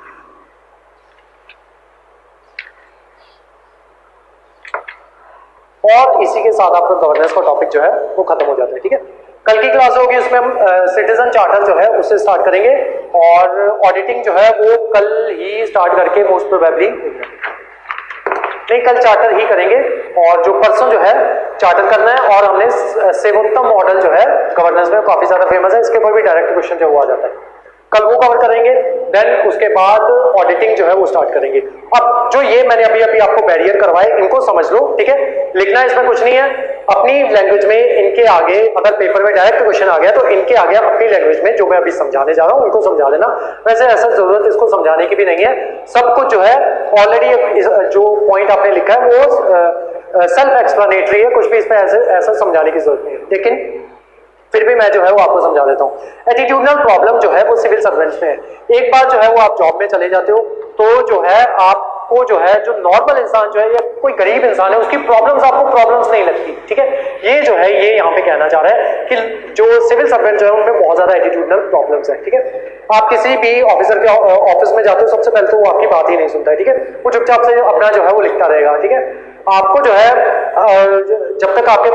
और इसी के साथ आपका गवर्नेंस का टॉपिक जो है वो खत्म हो जाता है। ठीक है, कल की क्लास होगी उसमें हम सिटीजन चार्टर जो है उससे स्टार्ट करेंगे और ऑडिटिंग जो है वो कल ही स्टार्ट करके मोस्ट प्रोबेबली नहीं, कल चार्टर ही करेंगे और जो परसों जो है चार्टर करना है। और हमने सेवोत्तम मॉडल जो है गवर्नेंस में काफी ज्यादा फेमस है, इसके ऊपर भी डायरेक्ट क्वेश्चन जो हुआ जाता है, कल वो कवर करेंगे। देन उसके बाद ऑडिटिंग जो है वो स्टार्ट करेंगे। अब जो ये मैंने अभी आपको बैरियर करवाए इनको समझ लो। ठीक है, लिखना इसमें कुछ नहीं है, अपनी लैंग्वेज में इनके आगे अगर पेपर में डायरेक्ट क्वेश्चन आ गया तो इनके आगे अपनी लैंग्वेज में जो मैं अभी समझाने जा रहा हूं उनको समझा देना। वैसे ऐसा जरूरत इसको समझाने की भी नहीं है, सब कुछ जो है ऑलरेडी जो पॉइंट आपने लिखा है वो सेल्फ एक्सप्लेनेटरी है, कुछ भी इसमें ऐसा समझाने की जरूरत नहीं है। लेकिन फिर भी मैं जो है वो आपको समझा देता हूं। एटीट्यूडनल प्रॉब्लम जो है वो सिविल सर्वेंट्स में है। एक बार जो है वो आप जॉब में चले जाते हो तो जो है आपको जो है जो नॉर्मल इंसान जो है या कोई गरीब इंसान है उसकी प्रॉब्लम्स आपको प्रॉब्लम्स नहीं लगती। ठीक है, ये जो है ये यहाँ पे कहना चाह रहा है कि जो सिविल सर्वेंट जो है उनमें बहुत ज्यादा एटीट्यूडनल प्रॉब्लम्स है। ठीक है, आप किसी भी ऑफिसर के ऑफिस में जाते हो सबसे पहले तो वो आपकी बात ही नहीं सुनता है। ठीक है, वो चुपचाप से अपना जो है वो लिखता रहेगा। ठीक है, आपको जो है जब तक आपके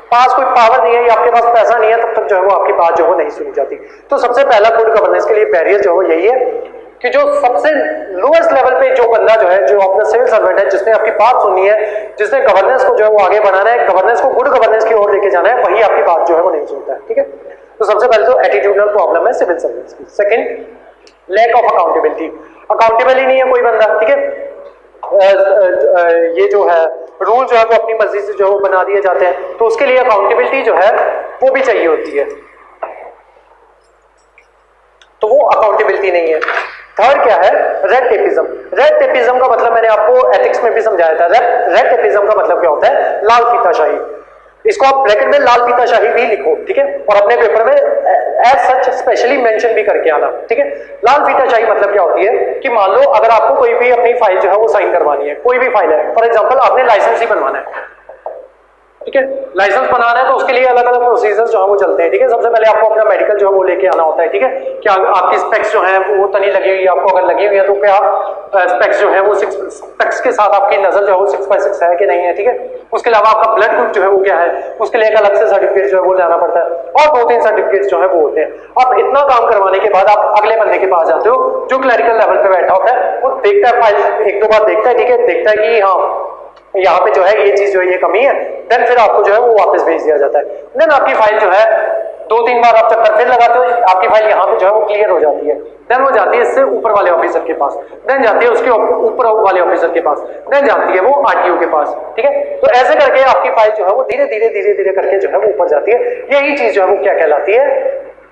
पास कोई पावर नहीं है या आपके पास पैसा नहीं है तब तक जो है वो आपकी बात जो है वो नहीं सुनी जाती। तो सबसे पहला गुड गवर्नेंस के लिए बैरियर जो है यही है कि जो सबसे लोएस्ट लेवल पे जो बंदा जो है जो अपना सिविल सर्वेंट है जिसने आपकी बात सुननी है, जिसने गवर्नेंस को जो है वो आगे बढ़ाना है, गवर्नेंस को गुड गवर्नेंस की ओर लेके जाना है, वही आपकी बात जो है वो नहीं सुनता है। ठीक है, तो सबसे पहले तो एटीट्यूडनल प्रॉब्लम है सिविल सर्वेंट्स की। Second, lack of accountability, accountable ही नहीं है कोई बंदा। ठीक है, ये जो है रूल जो है वो अपनी मर्जी से जो है बना दिए जाते हैं, तो उसके लिए अकाउंटेबिलिटी जो है वो भी चाहिए होती है, तो वो अकाउंटेबिलिटी नहीं है। थर्ड क्या है, रेड टेपिज्म। रेड टेपिज्म का मतलब मैंने आपको एथिक्स में भी समझाया था। रेड टेपिज्म का मतलब क्या होता है, लाल फीताशाही। इसको आप ब्रैकेट में लाल फीताशाही भी लिखो। ठीक है, और अपने पेपर में एज सच स्पेशली मेंशन भी करके आना। ठीक है, लाल फीताशाही मतलब क्या होती है कि मान लो अगर आपको कोई भी अपनी फाइल जो है वो साइन करवानी है, कोई भी फाइल है, फॉर एग्जांपल आपने लाइसेंस ही बनवाना है। ठीक है, लाइसेंस बनाना है तो उसके लिए अलग अलग प्रोसीजर्स जो है वो चलते हैं। ठीक है, सबसे पहले आपको अपना मेडिकल जो है वो लेके आना होता है। ठीक है, क्या आपकी स्पेक्स जो है वो तो नहीं लगी हुई, आपको अगर लगी हुई है तो क्या स्पेक्स जो है वो 6 स्पेक्स के साथ आपकी नजर जो है वो 6/6 है कि नहीं है। ठीक है, उसके अलावा आपका ब्लड ग्रुप जो है वो क्या है, उसके लिए एक अलग से सर्टिफिकेट जो है वो लाना पड़ता है और 2-3 सर्टिफिकेट जो है वो होते हैं। अब इतना काम करवाने के बाद आप अगले बंदे के पास जाते हो जो क्लरिकल लेवल पे बैठा होता है, वो देखता है फाइल, एक दो बार देखता है। ठीक है, देखता है कि हाँ यहाँ पे जो है ये चीज जो है ये कमी है, देन फिर आपको जो है वो वापस भेज दिया जाता है। देन आपकी फाइल जो है 2-3 बार आप चक्कर फिर लगाते हो, आपकी फाइल यहाँ पे जो है वो क्लियर हो जाती है। देन वो जाती है इससे ऊपर वाले ऑफिसर के पास, देन जाती है उसके ऊपर वाले ऑफिसर के पास, देन जाती है वो आरटीओ के पास। ठीक है, तो ऐसे करके आपकी फाइल जो है वो धीरे धीरे करके जो है वो ऊपर जाती है। यही चीज जो है वो क्या कहलाती है,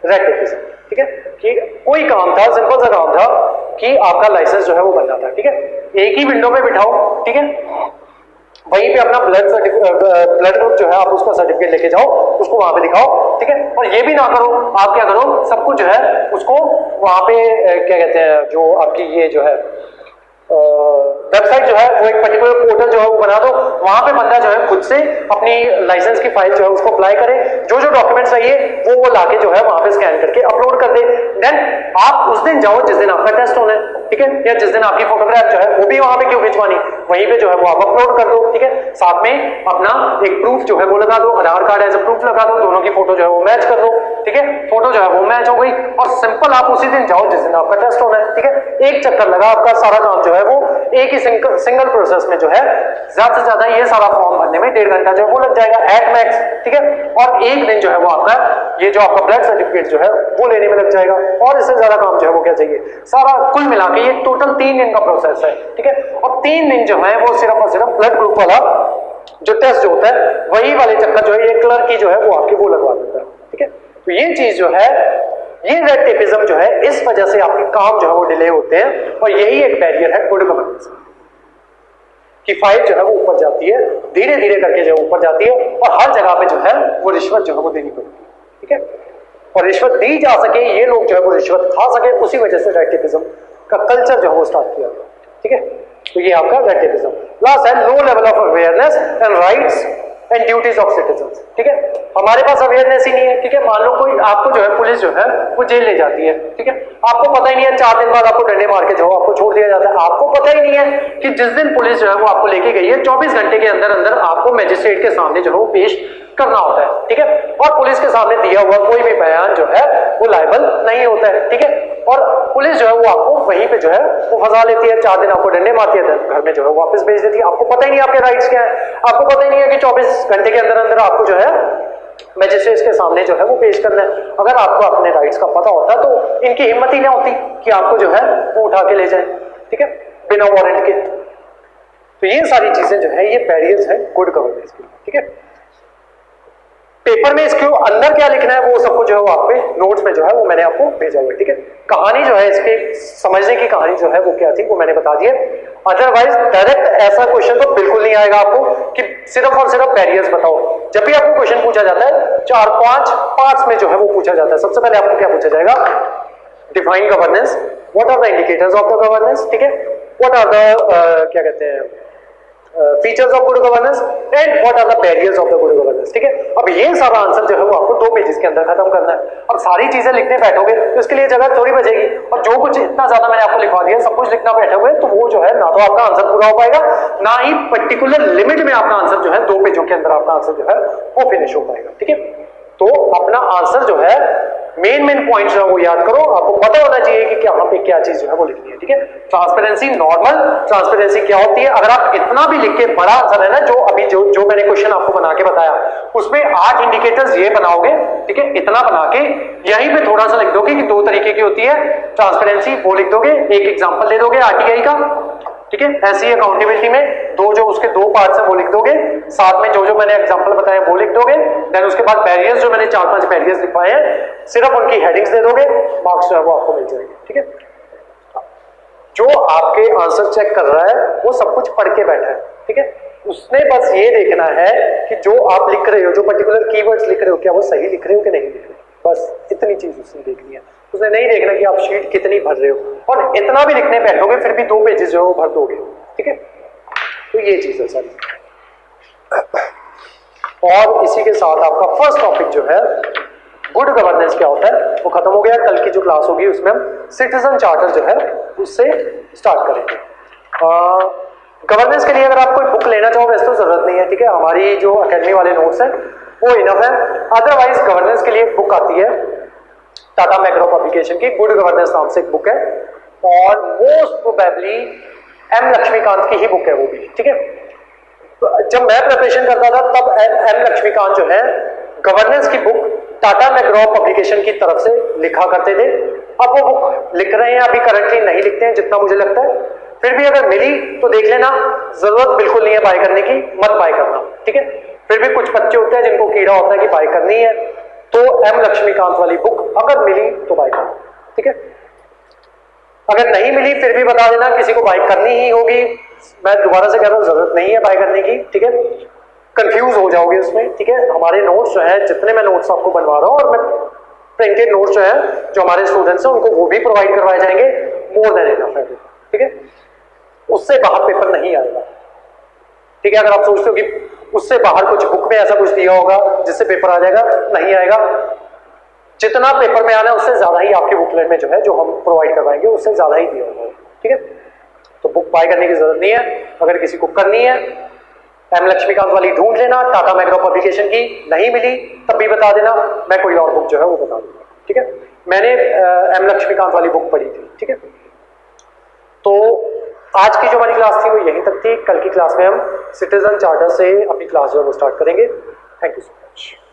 रेड टेपिज्म। ठीक है, कि कोई काम था, सिंपल सा काम था कि आपका लाइसेंस जो है वो बन जाता है। ठीक है, एक ही विंडो पे बिठाओ। ठीक है, वहीं पे अपना ब्लड ग्रुप जो है आप उसका सर्टिफिकेट लेके जाओ, उसको वहां पे दिखाओ। ठीक है, और ये भी ना करो, आप क्या करो, सब कुछ जो है उसको वहां पे क्या कहते हैं, जो आपकी ये जो है वेबसाइट जो है वो एक पर्टिकुलर पोर्टल जो है वो बना दो, वहां पे बंदा जो है खुद से अपनी लाइसेंस की फाइल जो है उसको अप्लाई करे, जो जो डॉक्यूमेंट्स चाहिए वो लाके जो है वहां पे स्कैन करके अपलोड कर दे। देन आप उस दिन जाओ जिस दिन आपका टेस्ट होना है। ठीक है, या जिस दिन आपकी फोटोग्राफ जो है वो भी वहां पे क्यों भिजवानी, वहीं पे जो है वो आप अपलोड कर दो। ठीक है, साथ में अपना एक प्रूफ जो है वो लगा दो, आधार कार्ड एज अ प्रूफ लगा दो, दोनों की फोटो जो है वो मैच कर दो। ठीक है, फोटो जो है वो मैच हो गई और सिंपल आप उसी दिन जाओ जिस दिन आपका टेस्ट होना है। ठीक है, एक चक्कर लगा, आपका सारा काम जो है वो एक ही सिंगल प्रोसेस में जो है ज्यादा से ज्यादा ये सारा फॉर्म भरने में 1.5 घंटा जो है वो लग जाएगा एट मैक्स। ठीक है, और एक दिन जो है वो आपका ये जो आपका ब्लड सर्टिफिकेट जो है वो लेने में लग जाएगा, और इससे ज्यादा काम जो है वो क्या चाहिए। सारा कुल मिला के ये टोटल 3 दिन का प्रोसेस है। ठीक है, और 3 दिन जो है वो सिर्फ और सिर्फ ब्लड ग्रुप वाला जो टेस्ट जो होता है वही वाले चक्कर जो है ये क्लर्क की जो है वो आपकी वो लगवा देता है। ठीक है, तो ये चीज जो है, ये रेड टेपिज्म जो है, इस वजह से आपके काम जो है वो डिले होते हैं, और यही एक बैरियर है गुड गवर्नेंस की। फाइल जो है वो ऊपर जाती है, धीरे धीरे करके जो ऊपर जाती है, और हर जगह पे जो है वो रिश्वत जो है वो देनी पड़ती है। ठीक है, और रिश्वत दी जा सके, ये लोग जो है वो रिश्वत खा सके, उसी वजह से रेड टेपिज्म का कल्चर जो है वो स्टार्ट किया। ठीक है, तो ये आपका रेटिविज्म। लास्ट है low level of awareness and rights and duties of citizens. ठीक है, हमारे पास अवेयरनेस ही नहीं है। ठीक है, मान लो कोई आपको जो है पुलिस जो है वो जेल ले जाती है। ठीक है, आपको पता ही नहीं है, 4 दिन बाद आपको डंडे मार के जो आपको छोड़ दिया जाता है। आपको पता ही नहीं है कि जिस दिन पुलिस जो है वो आपको लेके गई है 24 घंटे के अंदर अंदर आपको मैजिस्ट्रेट के सामने जो है वो पेश करना होता है। ठीक है, और पुलिस के सामने दिया हुआ कोई भी बयान जो है वो लायबल नहीं होता है। ठीक है, और पुलिस जो है वो आपको वहीं पे जो है वो फंसा लेती है, 4 दिन आपको डंडे मारती है, घर में जो है वापस भेज देती है। आपको पता ही नहीं आपके राइट्स क्या है, आपको पता ही नहीं है कि 24 घंटे के अंदर अंदर आपको जो है मैजिस्ट्रेट के सामने जो है वो पेश करना है। अगर आपको अपने राइट्स का पता होता तो इनकी हिम्मत ही नहीं होती कि आपको जो है वो उठा के ले जाए। ठीक है, बिना वारंट के। तो ये सारी चीजें जो है ये बैरियर्स है गुड गवर्नेंस के। ठीक है, पेपर में इसके अंदर क्या लिखना है वो सब कुछ जो है वो आपके नोट्स में जो है वो मैंने आपको भेजा हुआ है। ठीक है, कहानी जो है इसके समझने की कहानी जो है वो क्या थी वो मैंने बता दी है। अदरवाइज डायरेक्ट ऐसा क्वेश्चन तो बिल्कुल नहीं आएगा आपको कि सिर्फ और सिर्फ बैरियर्स बताओ। जब भी आपको क्वेश्चन पूछा जाता है 4-5 पार्ट्स में जो है वो पूछा जाता है। सबसे पहले आपको क्या पूछा जाएगा, define governance, what are the indicators of the governance. ठीक है, व्हाट आर द क्या कहते हैं features of good governance and what are the barriers of the good governance. ठीक है, अब ये सारा आंसर जो है वो आपको 2 पेजेस के अंदर खत्म करना है। अब सारी चीजें लिखने बैठोगे तो इसके लिए जगह थोड़ी बचेगी, और जो कुछ इतना ज्यादा मैंने आपको लिखवा दिया सब कुछ लिखना बैठोगे तो वो जो है ना तो आपका आंसर पूरा हो पाएगा, ना ही पर्टिकुलर लिमिट में आपका आंसर जो है 2 पेजों के अंदर आपका आंसर जो है वो फिनिश हो पाएगा। ठीक है, तो अपना आंसर जो है मेन पॉइंट जो है वो याद करो। आपको पता होना चाहिए कि यहाँ पे क्या चीज जो है वो लिखनी है। ठीक है, ट्रांसपेरेंसी, नॉर्मल ट्रांसपेरेंसी क्या होती है। अगर आप इतना भी लिख के, बड़ा आंसर है ना जो अभी जो मैंने क्वेश्चन आपको बना के बताया, उसमें 8 इंडिकेटर्स ये बनाओगे। ठीक है, इतना बना के यहीं पे थोड़ा सा लिख दोगे कि 2 तरीके की होती है ट्रांसपेरेंसी, वो लिख दोगे, एक एग्जाम्पल दे दोगे आरटीआई का। ठीक है, ऐसी अकाउंटेबिलिटी में जो उसके 2 पार्ट्स है वो लिख दोगे, साथ में जो मैंने एग्जांपल बताया वो लिख दोगे। देन उसके बाद बैरियर्स जो मैंने 4-5 बैरियर्स लिखवाए हैं सिर्फ उनकी हेडिंग्स दे दोगे, मार्क्स जो है वो आपको मिल जाएंगे। ठीक है, जो आपके आंसर चेक कर रहा है वो सब कुछ पढ़ के बैठा है। ठीक है, उसने बस ये देखना है कि जो आप लिख रहे हो, जो पर्टिकुलर कीवर्ड्स लिख रहे हो, क्या वो सही लिख रहे हो कि नहीं लिख रहे हो, बस इतनी चीज उसने देखनी है। उसने नहीं देखना कि आप शीट कितनी भर रहे हो, और इतना भी लिखने बैठोगे फिर भी 2 पेजेस जो है वो भर दोगे। ठीक है, तो ये चीज है सर। और इसी के साथ आपका फर्स्ट टॉपिक जो है गुड गवर्नेंस क्या होता है वो खत्म हो गया। कल की जो क्लास होगी उसमें हम सिटीजन चार्टर जो है उससे स्टार्ट करेंगे। गवर्नेंस के लिए अगर आप कोई बुक लेना चाहो वैसे तो जरूरत नहीं है। ठीक है, हमारी जो अकेडमी वाले नोट्स हैं वो इनफ है। अदरवाइज गवर्नेंस के लिए एक बुक आती है टाटा मैक्रो पब्लिकेशन की, गुड गवर्नेंस नाम से एक बुक है, और मोस्ट प्रोबेबली एम लक्ष्मीकांत की ही बुक है वो भी। ठीक है, तो जब मैं प्रिपरेशन करता था तब एम लक्ष्मीकांत जो है गवर्नेंस की बुक टाटा मैक्रो पब्लिकेशन की तरफ से लिखा करते थे। अब वो बुक लिख रहे हैं, अभी करंटली नहीं लिखते हैं जितना मुझे लगता है, फिर भी अगर मिली तो देख लेना, जरूरत बिल्कुल नहीं है बाय करने की, मत बाय करना। ठीक है, फिर भी कुछ बच्चे होते हैं जिनको कीड़ा होता है कि बाय करनी है, तो एम लक्ष्मीकांत वाली बुक अगर मिली तो बाय करना। ठीक है, अगर नहीं मिली फिर भी बता देना, किसी को बाय करनी ही होगी। मैं दोबारा से कह रहा हूं जरूरत नहीं है बाय करने की। ठीक है, कंफ्यूज हो जाओगे उसमें। ठीक है, हमारे नोट्स जो है, जितने मैं नोट्स आपको बनवा रहा हूं, और मैं प्रिंटेड नोट्स जो है जो हमारे स्टूडेंट्स हैं उनको वो भी प्रोवाइड करवाए जाएंगे, मोर देन इनफ है। ठीक है, उससे बाहर पेपर नहीं आएगा। ठीक है, अगर आप सोचते हो कि उससे बाहर कुछ बुक में ऐसा कुछ दिया होगा जिससे पेपर आ जाएगा, नहीं आएगा। जितना पेपर में आना है उससे ज्यादा ही आपकी बुकलेट में जो है जो हम प्रोवाइड करवाएंगे उससे ज्यादा ही दिया होगा। ठीक है, तो बुक बाय करने की जरूरत नहीं है। अगर किसी को करनी है एम लक्ष्मीकांत वाली ढूंढ लेना, टाटा मैक्रो पब्लिकेशन की नहीं मिली तब भी बता देना, मैं कोई और बुक जो है वो बता दूंगा। ठीक है, मैंने एम लक्ष्मीकांत वाली बुक पढ़ी थी। ठीक है, तो आज की जो हमारी क्लास थी वो यहीं तक थी। कल की क्लास में हम सिटीजन चार्टर से अपनी क्लास जो है वो स्टार्ट करेंगे। Thank you so much.